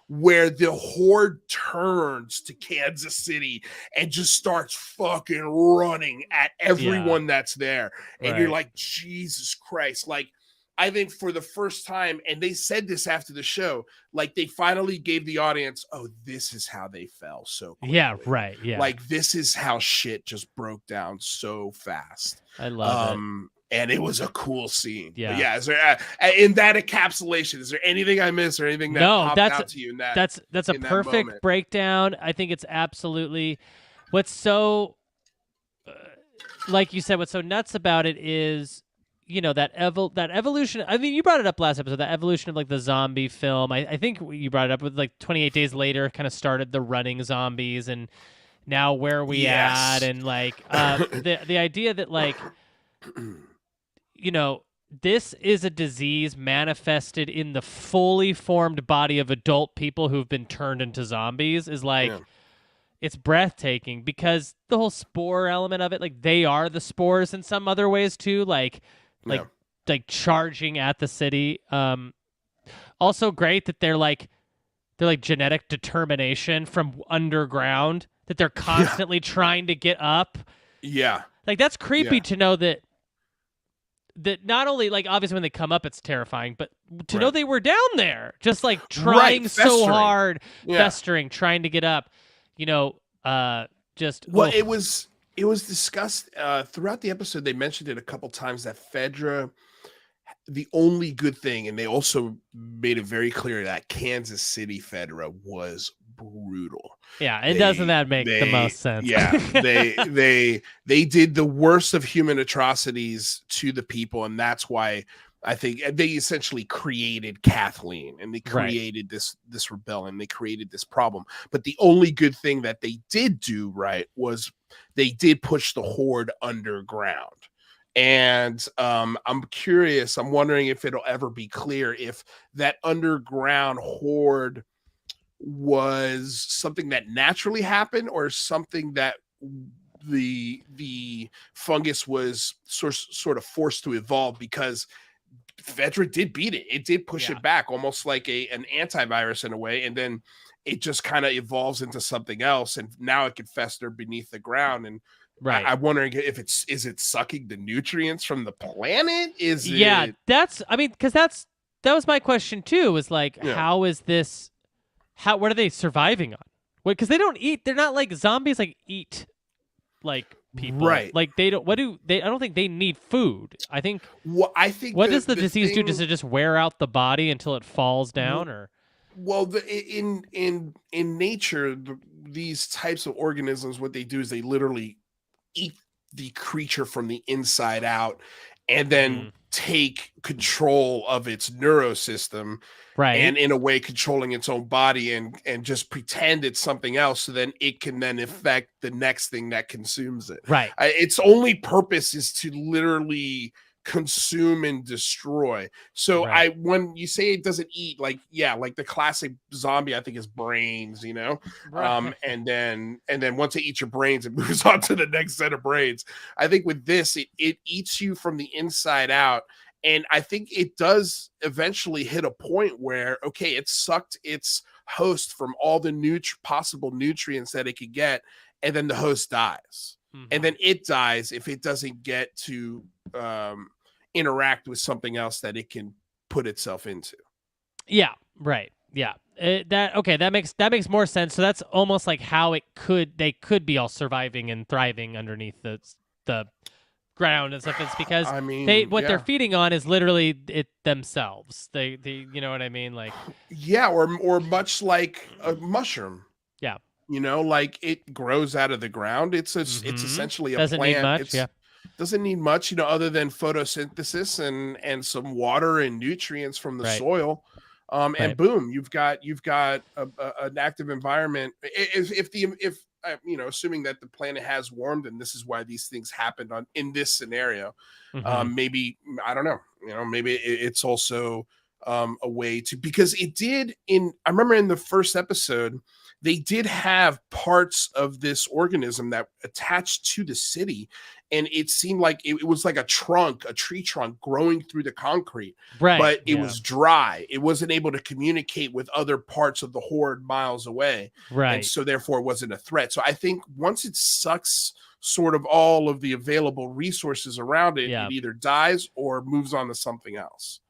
where the horde turns to Kansas City and just starts fucking running at everyone that's there. And you're like, Jesus Christ. Like, I think for the first time, and they said this after the show, like they finally gave the audience, oh, this is how they fell so quickly. Yeah, right. Yeah. Like this is how shit just broke down so fast. I love it. And it was a cool scene. Yeah. But yeah. Is there, in that encapsulation, is there anything I missed or anything that popped out to you in that? That's a perfect breakdown. I think it's absolutely what's so like you said, what's so nuts about it is, that evolution. I mean, you brought it up last episode, that evolution of like the zombie film. I think you brought it up with like 28 Days Later kind of started the running zombies, and now where are we at, and like the idea that like, this is a disease manifested in the fully formed body of adult people who've been turned into zombies is like, it's breathtaking, because the whole spore element of it, like they are the spores in some other ways too, like charging at the city. Also great that they're like genetic determination from underground, that they're constantly trying to get up. Yeah. Like that's creepy to know that not only, like, obviously when they come up it's terrifying, but to know they were down there just like trying so hard, festering, trying to get up, just it was discussed throughout the episode. They mentioned it a couple times that Fedra, the only good thing, and they also made it very clear that Kansas City Fedra was brutal. Yeah, doesn't that make the most sense? Yeah, they did the worst of human atrocities to the people, and that's why I think they essentially created Kathleen, and they created this rebellion. They created this problem. But the only good thing that they did do right was they did push the horde underground. And I'm curious, I'm wondering if it'll ever be clear if that underground horde was something that naturally happened, or something that the fungus was sort of forced to evolve, because Fedra did beat it. It did push it back, almost like an antivirus in a way, and then it just kind of evolves into something else, and now it can fester beneath the ground. And I'm wondering if is it sucking the nutrients from the planet? Because that was my question too. Was like, how is this? What are they surviving on? Because they don't eat. They're not like zombies. Like eat, like people. Right. Like they don't. I don't think they need food. I think. What does the disease do? Does it just wear out the body until it falls down, or? Well, in nature, these types of organisms, what they do is they literally eat the creature from the inside out, and then take control of its neurosystem, and in a way controlling its own body, and just pretend it's something else, so then it can then affect the next thing that consumes it. Its only purpose is to literally consume and destroy. So when you say it doesn't eat, like the classic zombie, I think, is brains, and then once it eats your brains, it moves on to the next set of brains. I think with this, it eats you from the inside out, and I think it does eventually hit a point where it sucked its host from all the possible nutrients that it could get, and then the host dies. And then it dies if it doesn't get to interact with something else that it can put itself into. Yeah, right. Yeah. That makes more sense. So that's almost like how they could be all surviving and thriving underneath the ground and stuff. It's because they're feeding on is literally it themselves. They you know what I mean? Like or much like a mushroom. Yeah. Like it grows out of the ground. It's essentially a Doesn't plant. Need much, doesn't need much, other than photosynthesis and some water and nutrients from the soil. And boom, you've got an active environment. If assuming that the planet has warmed, and this is why these things happened in this scenario, maybe, I don't know, maybe it's also a way to, because it did I remember in the first episode, they did have parts of this organism that attached to the city, and it seemed like it was like a tree trunk growing through the concrete, but it was dry. It wasn't able to communicate with other parts of the horde miles away, and so therefore it wasn't a threat. So I think once it sucks sort of all of the available resources around it, it either dies or moves on to something else.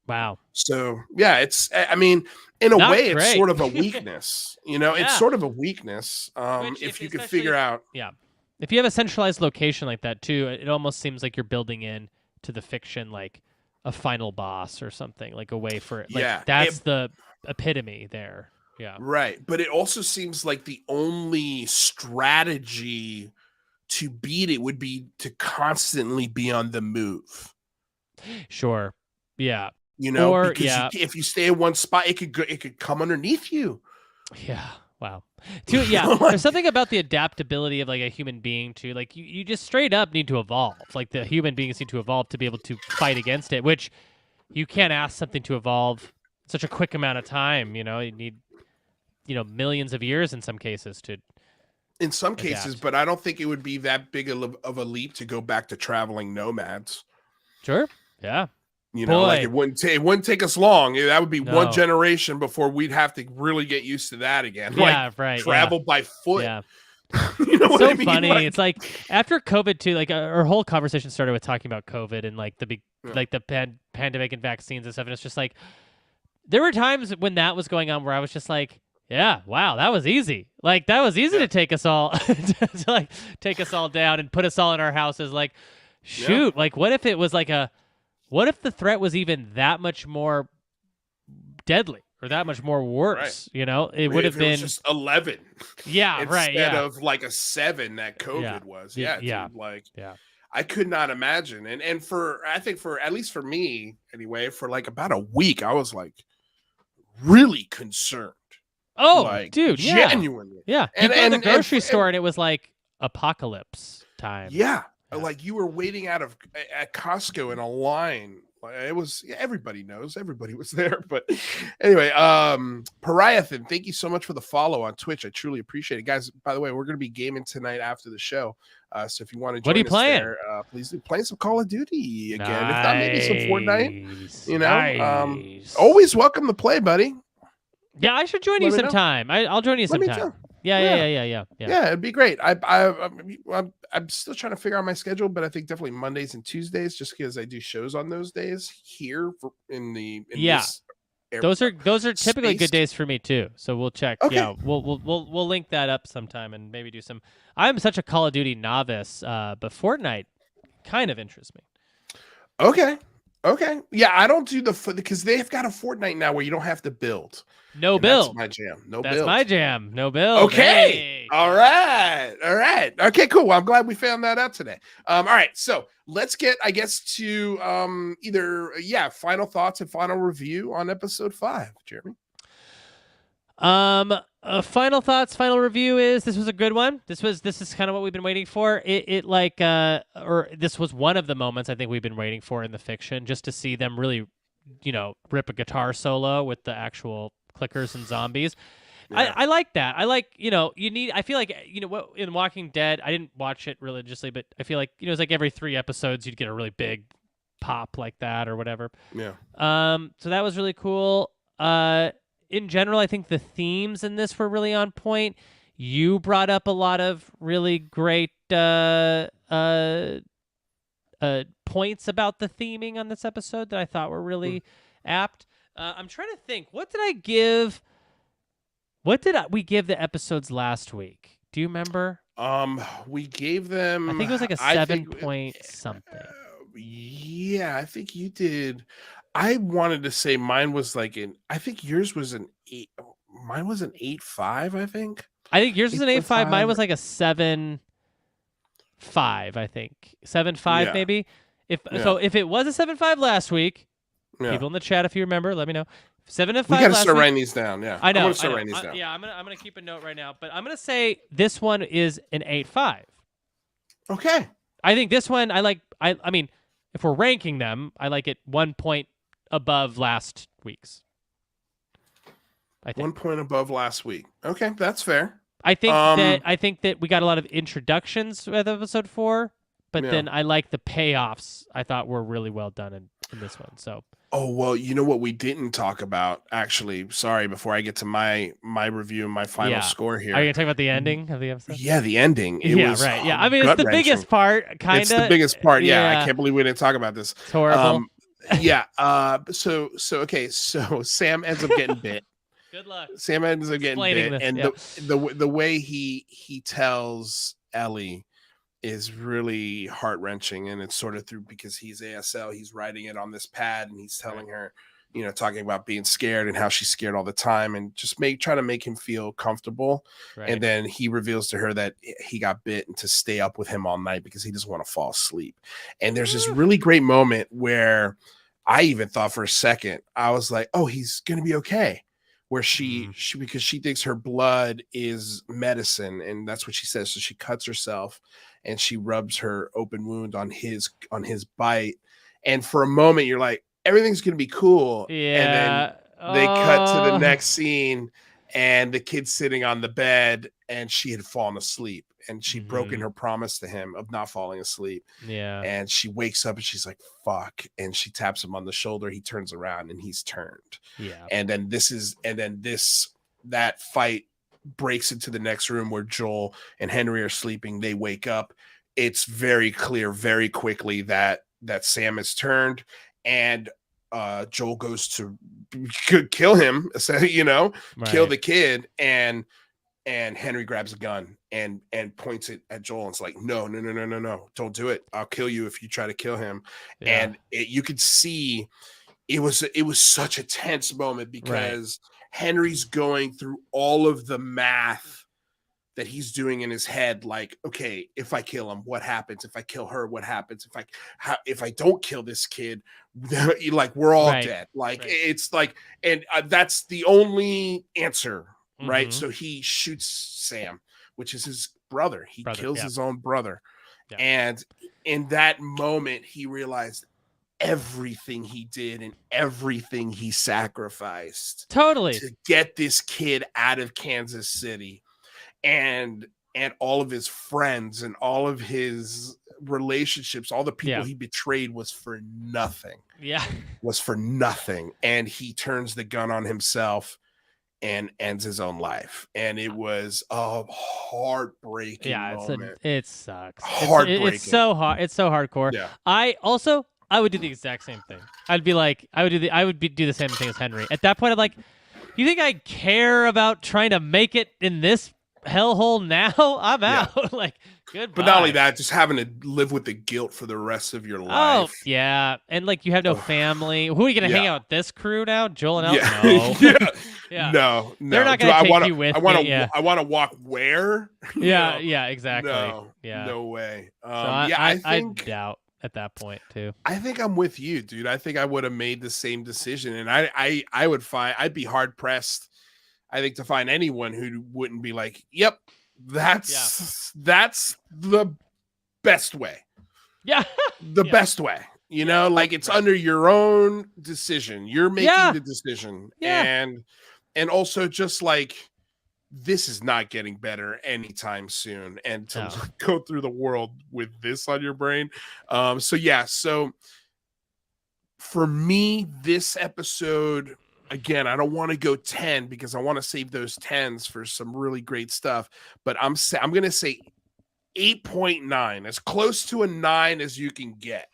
Wow. So it's, I mean, in a way, it's sort of a weakness, it's sort of a weakness. If you could figure out. Yeah. If you have a centralized location like that too, it almost seems like you're building in to the fiction, like a final boss or something, like a way for it. Like that's the epitome there. Yeah. Right. But it also seems like the only strategy to beat it would be to constantly be on the move. Sure. Yeah. Because if you stay in one spot, it could come underneath you. Yeah. Wow. There's something about the adaptability of like a human being too. Like you just straight up need to evolve. Like the human beings need to evolve to be able to fight against it, which you can't ask something to evolve in such a quick amount of time. You need, millions of years in some cases to. In some cases, but I don't think it would be that big of a leap to go back to traveling nomads. Sure. Yeah. Like it wouldn't take us long. That would be one generation before we'd have to really get used to that again. Yeah, like, right. Travel by foot. Yeah. What so I mean? Funny. It's like after COVID too. Like our whole conversation started with talking about COVID and like the big, like the pandemic and vaccines and stuff. And it's just like there were times when that was going on where I was just like, yeah, wow, that was easy. Like that was easy to take us all to like take us all down and put us all in our houses. Like, shoot, like what if it was like what if the threat was even that much more deadly or that much more worse? Right. It would have been just 11. Yeah, right. Instead of like a 7 that COVID was. Yeah. Dude, I could not imagine. And I think for at least for me anyway, for like about a week, I was like really concerned. Oh, like, dude, genuinely. Yeah. You go to the grocery store and it was like apocalypse time. Yeah. Like you were waiting at Costco in a line. It was everybody knows everybody was there. But anyway, Pariathan, thank you so much for the follow on Twitch. I truly appreciate it, guys. By the way, we're going to be gaming tonight after the show. So if you want to join us there, please do play some Call of Duty again. Nice. If not, maybe some Fortnite. Nice. Always welcome to play, buddy. Yeah, I should join you sometime. I'll join you sometime. Yeah. Yeah, it'd be great. I'm still trying to figure out my schedule, but I think definitely Mondays and Tuesdays, just because I do shows on those days here this those are typically good days for me too. So we'll check. Okay. Yeah, we'll link that up sometime and maybe do some. I'm such a Call of Duty novice, but Fortnite kind of interests me. Okay. Yeah, I don't do because they've got a Fortnite now where you don't have to build. No build. That's my jam. That's my jam. No build. Okay. Hey. All right. Okay, cool. Well, I'm glad we found that out today. All right. So let's get, I guess, to final thoughts and final review on episode 5, Jeremy. Final thoughts, final review is this was a good one. This is kind of what we've been waiting for. This was one of the moments I think we've been waiting for in the fiction, just to see them really, rip a guitar solo with the actual clickers and zombies. Yeah. I like that. I like, I feel like, in Walking Dead, I didn't watch it religiously, but I feel like, it's like every 3 episodes you'd get a really big pop like that or whatever. Yeah. So that was really cool. In general, I think the themes in this were really on point. You brought up a lot of really great points about the theming on this episode that I thought were really apt. I'm trying to think. What did we give the episodes last week? Do you remember? We gave them. I think it was like a 7 point something. Yeah, I think you did. I wanted to say mine was I think yours was an 8. Mine was an 8.5. I think yours was an 8.5. Mine was like a 7.5. I think 7.5 maybe. If it was a 7.5 last week, people in the chat, if you remember, let me know. 7.5. We gotta start writing these down. Yeah, I know. I'm gonna start writing these down. Yeah, I'm gonna keep a note right now. But I'm gonna say this one is an 8.5. Okay. I think this one I like. I mean, if we're ranking them, I like it 1 point above last week's. I think 1 point above last week. Okay, that's fair. I think that we got a lot of introductions with episode 4, but then I like the payoffs. I thought were really well done in this one. So. Oh, well, you know what we didn't talk about, actually. Sorry, before I get to my review and my final score here. Are you going to talk about the ending of the episode? Yeah, the ending. It was right. Yeah, I mean, it's the biggest part, kind of. It's the biggest part, yeah. I can't believe we didn't talk about this. It's horrible. So Sam ends up getting bit. Good luck. Sam ends up getting bit. And the way he tells Ellie is really heart-wrenching, and it's sort of through because he's ASL, he's writing it on this pad, and he's telling her, talking about being scared and how she's scared all the time, and just try to make him feel comfortable. Right. And then he reveals to her that he got bit and to stay up with him all night because he doesn't want to fall asleep. And there's this really great moment where I even thought for a second, I was like, oh, he's going to be okay. Where she because she thinks her blood is medicine, and that's what she says. So she cuts herself and she rubs her open wound on his bite. And for a moment, you're like, everything's going to be cool. Yeah. And then they cut to the next scene, and the kid's sitting on the bed, and she had fallen asleep, and she'd broken her promise to him of not falling asleep. Yeah. And she wakes up and she's like, fuck. And she taps him on the shoulder. He turns around and he's turned. Yeah. And then that fight breaks into the next room where Joel and Henry are sleeping. They wake up. It's very clear very quickly that Sam has turned, and Joel goes to kill him, kill the kid, and Henry grabs a gun and points it at Joel, and it's like, no, don't do it. I'll kill you if you try to kill him. Yeah. And you could see it was such a tense moment because Henry's going through all of the math that he's doing in his head. Like, okay, if I kill him, what happens? If I kill her, what happens? If I don't kill this kid, like, we're all dead. Like, it's like, and that's the only answer. Right. So he shoots Sam, which is his brother. He kills his own brother. Yeah. And in that moment, he realized everything he did and everything he sacrificed to get this kid out of Kansas City, and all of his friends and all of his relationships, all the people he betrayed was for nothing. Yeah. Was for nothing. And he turns the gun on himself and ends his own life. And it was a heartbreaking moment. It sucks. Heartbreaking. It's so hard. It's so hardcore. Yeah. I would do the exact same thing. I'd be like, do the same thing as Henry. At that point, I'm like, you think I care about trying to make it in this hellhole now? I'm out. Like, goodbye. But not only that, just having to live with the guilt for the rest of your life. Oh, yeah. And like, you have no family. Who are you going to hang out with this crew now? Joel and El? No. No. They're not going to take you with me. I want to walk where? Yeah, exactly. No way. I doubt at that point too. I think I'm with you, dude. I think I would have made the same decision, and I'd be hard pressed, I think, to find anyone who wouldn't be like, yep, that's the best way. Yeah. The best way. Like, it's under your own decision. You're making the decision. Yeah. And also, just like, this is not getting better anytime soon. And to go through the world with this on your brain. So for me, this episode, again, I don't want to go 10 because I want to save those 10s for some really great stuff. But I'm going to say 8.9, as close to a 9 as you can get.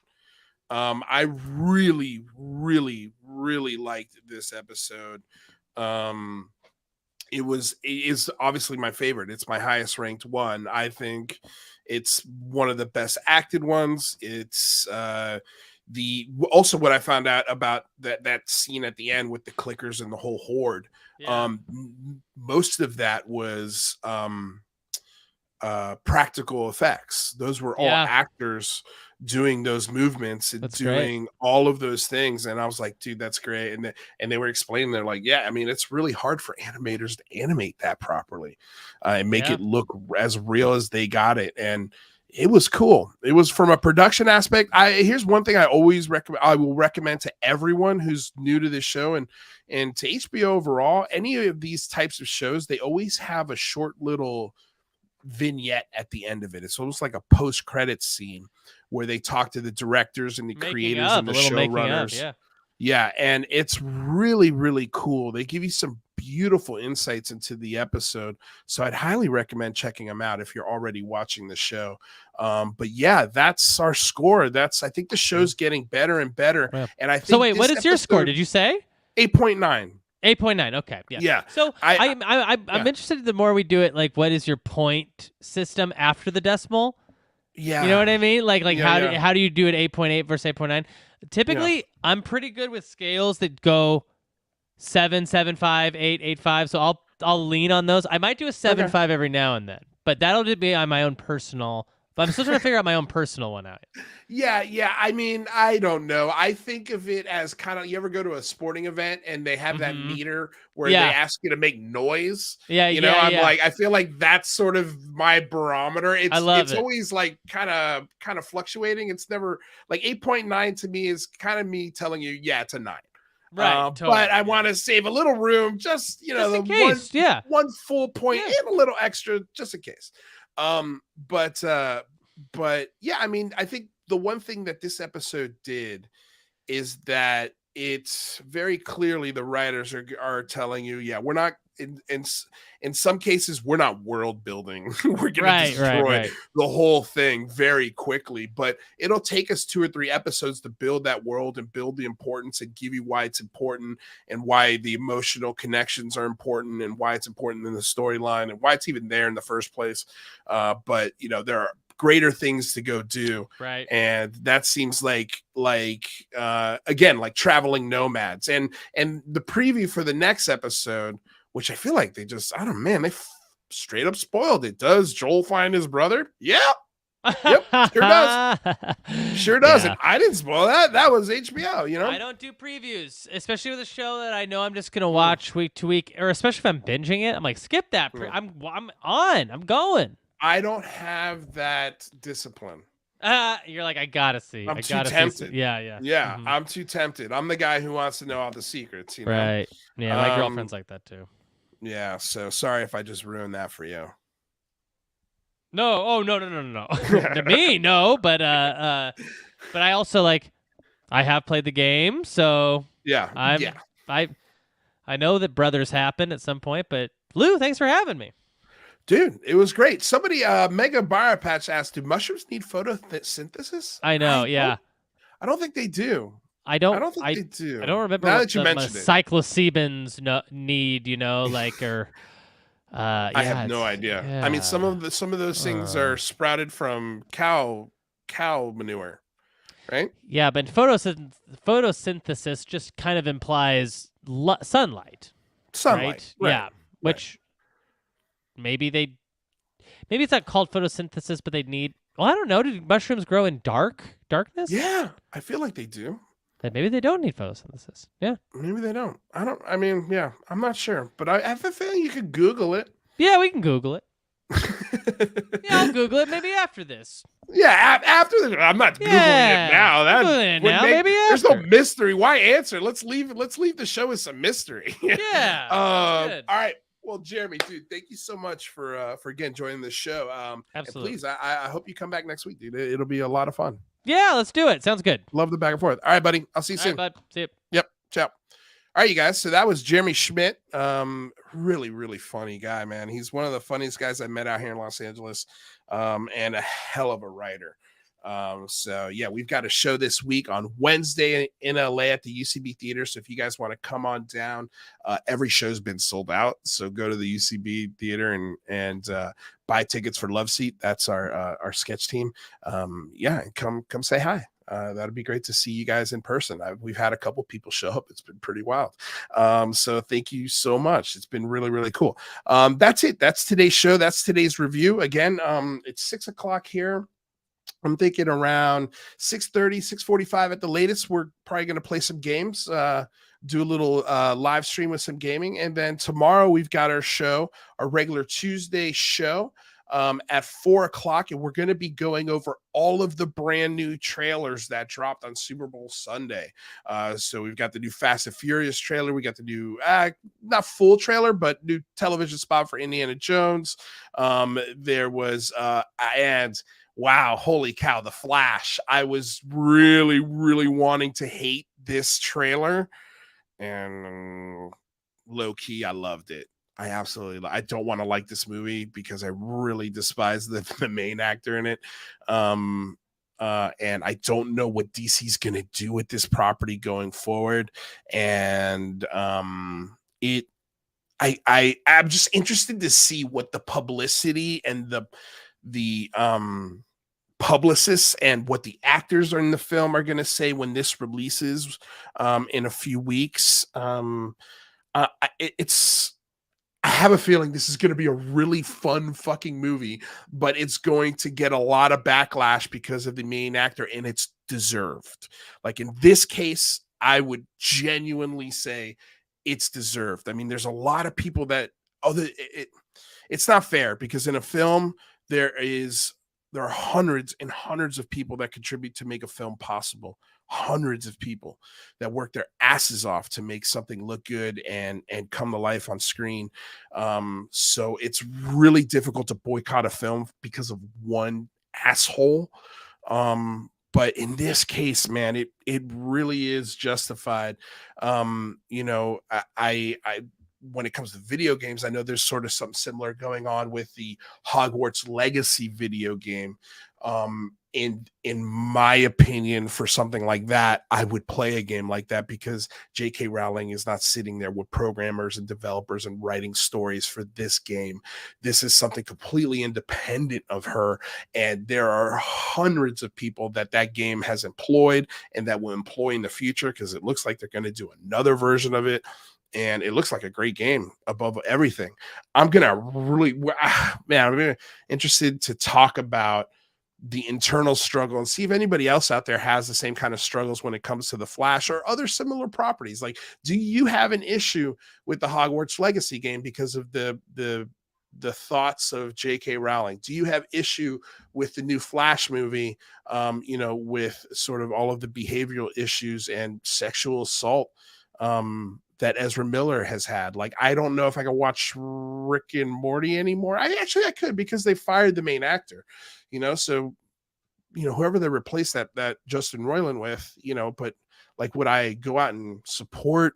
I really, really, really liked this episode. It is obviously my favorite. It's my highest ranked one. I think it's one of the best acted ones. It's also what I found out about that scene at the end with the clickers and the whole horde. Yeah. Most of that was practical effects. Those were all actors doing those movements and doing all of those things. And I was like, dude, that's great. And they were explaining, they're like, yeah, I mean, it's really hard for animators to animate that properly and make it look as real as they got it. And it was cool. It was, from a production aspect. Here's one thing I always recommend. I will recommend to everyone who's new to this show and to HBO overall, any of these types of shows, they always have a short little vignette at the end of it. It's almost like a post-credits scene where they talk to the directors and the creators and the showrunners. Yeah, and it's really, really cool. They give you some beautiful insights into the episode, so I'd highly recommend checking them out if you're already watching the show. But yeah, that's our score. I think the show's getting better and better. Yeah. And I think so. Wait, what is your score? Did you say 8.9? 8.9. Okay. Yeah. So I'm interested. The more we do it, like, what is your point system after the decimal? Yeah. You know what I mean? Like how do you do it 8.8 versus 8.9? Typically, I'm pretty good with scales that go 7, 7.5, 8, 8.5. So I'll lean on those. I might do a 7.5 every now and then, but that'll just be on my own personal. But I'm still trying to figure out my own personal one out. Yeah. I mean, I don't know. I think of it as kind of, you ever go to a sporting event and they have that meter where they ask you to make noise? I'm like, I feel like that's sort of my barometer. It's always like kind of fluctuating. It's never like 8.9 to me is kind of me telling you, yeah, it's a 9. Right. Totally, but I want to save a little room, just in case, one full point and a little extra, just in case. But yeah, I mean, I think the one thing that this episode did is that it's very clearly the writers are telling you, yeah, we're not in some cases we're not world building. We're going to destroy the whole thing very quickly, but it'll take us 2 or 3 episodes to build that world and build the importance and give you why it's important and why the emotional connections are important and why it's important in the storyline and why it's even there in the first place. But there are greater things to go do, right? And that seems like again, like traveling nomads. And the preview for the next episode, which I feel like they just, I don't know, man, they straight up spoiled it. Does Joel find his brother? Yep, sure does. And I didn't spoil that. That was HBO. I don't do previews, especially with a show that I know I'm just gonna watch week to week, or especially if I'm binging it. I'm like, skip that. I'm on. I'm going. I don't have that discipline. You're like, I gotta see. I'm too tempted. Yeah. Mm-hmm. I'm too tempted. I'm the guy who wants to know all the secrets. Right. Yeah, my girlfriend's like that too. Yeah. So sorry if I just ruined that for you. No. Oh no. To me, no. But I also I have played the game, so yeah. I know that brothers happen at some point. But Lou, thanks for having me. Dude, it was great. Somebody, Mega Patch asked, do mushrooms need photosynthesis? I know, I don't think they do. I don't think they do. I don't remember now what that you mentioned it. Psilocybins need, I have no idea. Yeah. I mean, some of those things are sprouted from cow manure, right? Yeah, but photosynthesis just kind of implies sunlight. Right? Yeah, which maybe it's not called photosynthesis, but they need. Well, I don't know. Do mushrooms grow in darkness? Yeah, I feel like they do. Then maybe they don't need photosynthesis. Yeah, maybe they don't. I mean, yeah, I'm not sure, but I have a feeling you could Google it. Yeah, we can Google it. Yeah, I'll Google it maybe after this. Yeah, after this. I'm not Googling it now. Maybe there's no mystery. Why answer? Let's leave the show with some mystery. Yeah. All right. Well, Jeremy, dude, thank you so much for again joining the show. Absolutely. And please, I hope you come back next week, dude. It'll be a lot of fun. Yeah, let's do it. Sounds good. Love the back and forth. All right, buddy. I'll see you soon. All right, bud. See you. Yep. Ciao. All right, you guys. So that was Jeremy Schmidt. Really, really funny guy, man. He's one of the funniest guys I met out here in Los Angeles, and a hell of a writer. So yeah, we've got a show this week on Wednesday in LA at the UCB Theater. So if you guys want to come on down, every show's been sold out. So go to the UCB Theater and buy tickets for Love Seat. That's our sketch team. Yeah, and come say hi. That'd be great to see you guys in person. We've had a couple people show up. It's been pretty wild. So thank you so much. It's been really, really cool. That's it. That's today's show. That's today's review. Again, it's 6:00 here. I'm thinking around 6:30, 6:45 at the latest. We're probably going to play some games, do a little live stream with some gaming. And then tomorrow we've got our show, our regular Tuesday show at 4:00. And we're going to be going over all of the brand new trailers that dropped on Super Bowl Sunday. So we've got the new Fast and Furious trailer. We got the new, not full trailer, but new television spot for Indiana Jones. There was, and wow, holy cow, The Flash. I was really, really wanting to hate this trailer. And low key, I loved it. I don't want to like this movie because I really despise the main actor in it. And I don't know what DC's going to do with this property going forward. And I'm just interested to see what the publicity and the publicists and what the actors are in the film are going to say when this releases in a few weeks. I have a feeling this is going to be a really fun fucking movie, but it's going to get a lot of backlash because of the main actor, and it's deserved. Like in this case, I would genuinely say it's deserved. I mean, there's a lot of people that it's not fair, because in a film there are hundreds and hundreds of people that contribute to make a film possible. Hundreds of people that work their asses off to make something look good and come to life on screen. So it's really difficult to boycott a film because of one asshole. But in this case, man, it really is justified. You know, I when it comes to video games, I know there's sort of something similar going on with the Hogwarts Legacy video game. In my opinion, for something like that, I would play a game like that, because J.K. Rowling is not sitting there with programmers and developers and writing stories for this game. This is something completely independent of her, and there are hundreds of people that game has employed and that will employ in the future, because it looks like they're going to do another version of it. And it looks like a great game above everything. I'm interested to talk about the internal struggle and see if anybody else out there has the same kind of struggles when it comes to the Flash or other similar properties. Like, do you have an issue with the Hogwarts Legacy game because of the thoughts of J.K. Rowling? Do you have issue with the new Flash movie, you know, with sort of all of the behavioral issues and sexual assault that Ezra Miller has had? Like, I don't know if I can watch Rick and Morty anymore. I could, because they fired the main actor, you know, so, you know, whoever they replaced that Justin Roiland with, you know, but like, would I go out and support?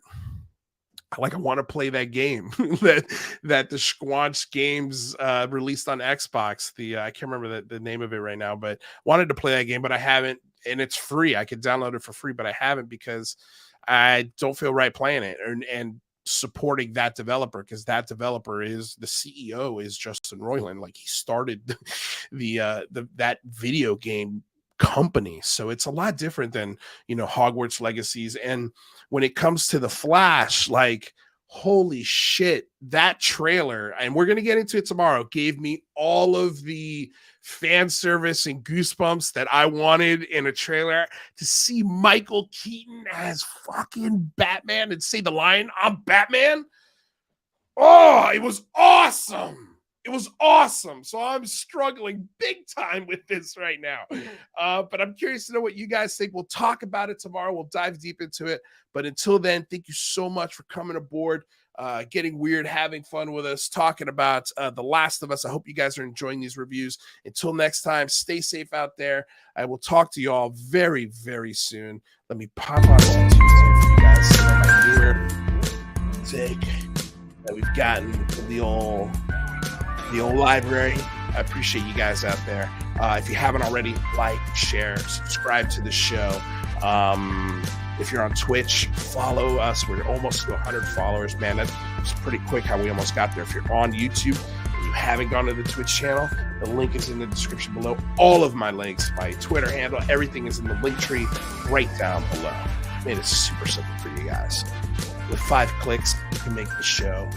Like, I want to play that game that the Squanch Games released on Xbox. I can't remember the name of it right now, but wanted to play that game, but I haven't, and it's free. I could download it for free, but I haven't, because I don't feel right playing it and supporting that developer, because that developer is the CEO is Justin Roiland. Like, he started that video game company. So it's a lot different than, you know, Hogwarts Legacies. And when it comes to the Flash, like, holy shit, that trailer, and we're going to get into it tomorrow, gave me all of the fan service and goosebumps that I wanted in a trailer. To see Michael Keaton as fucking Batman and say the line, "I'm Batman." Oh, it was awesome. It was awesome. So I'm struggling big time with this right now. But I'm curious to know what you guys think. We'll talk about it tomorrow. We'll dive deep into it. But until then, thank you so much for coming aboard, getting weird, having fun with us, talking about The Last of Us. I hope you guys are enjoying these reviews. Until next time, stay safe out there. I will talk to you all very, very soon. Let me pop on some tunes here for you guys. Some of my newer music that we've gotten from the old library. I appreciate you guys out there. If you haven't already, like, share, subscribe to the show. If you're on Twitch, follow us. We're almost to 100 followers, man. That's pretty quick how we almost got there. If you're on YouTube and you haven't gone to the Twitch channel, the link is in the description below. All of my links, my Twitter handle, everything is in the link tree right down below. Made it super simple for you guys. With 5 clicks, you can make the show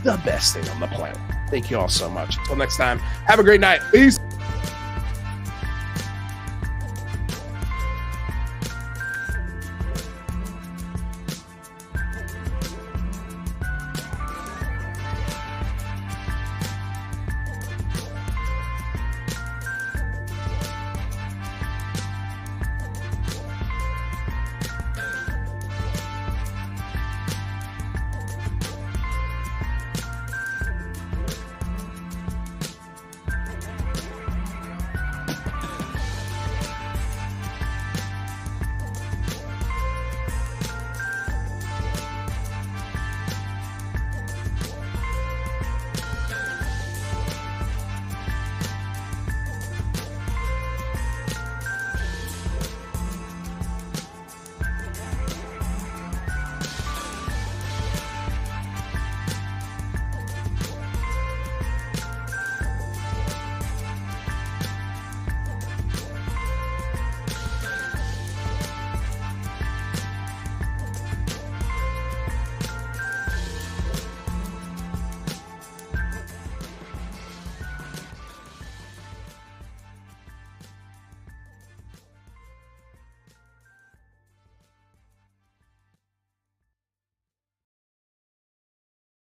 the best thing on the planet. Thank you all so much. Until next time, have a great night. Peace.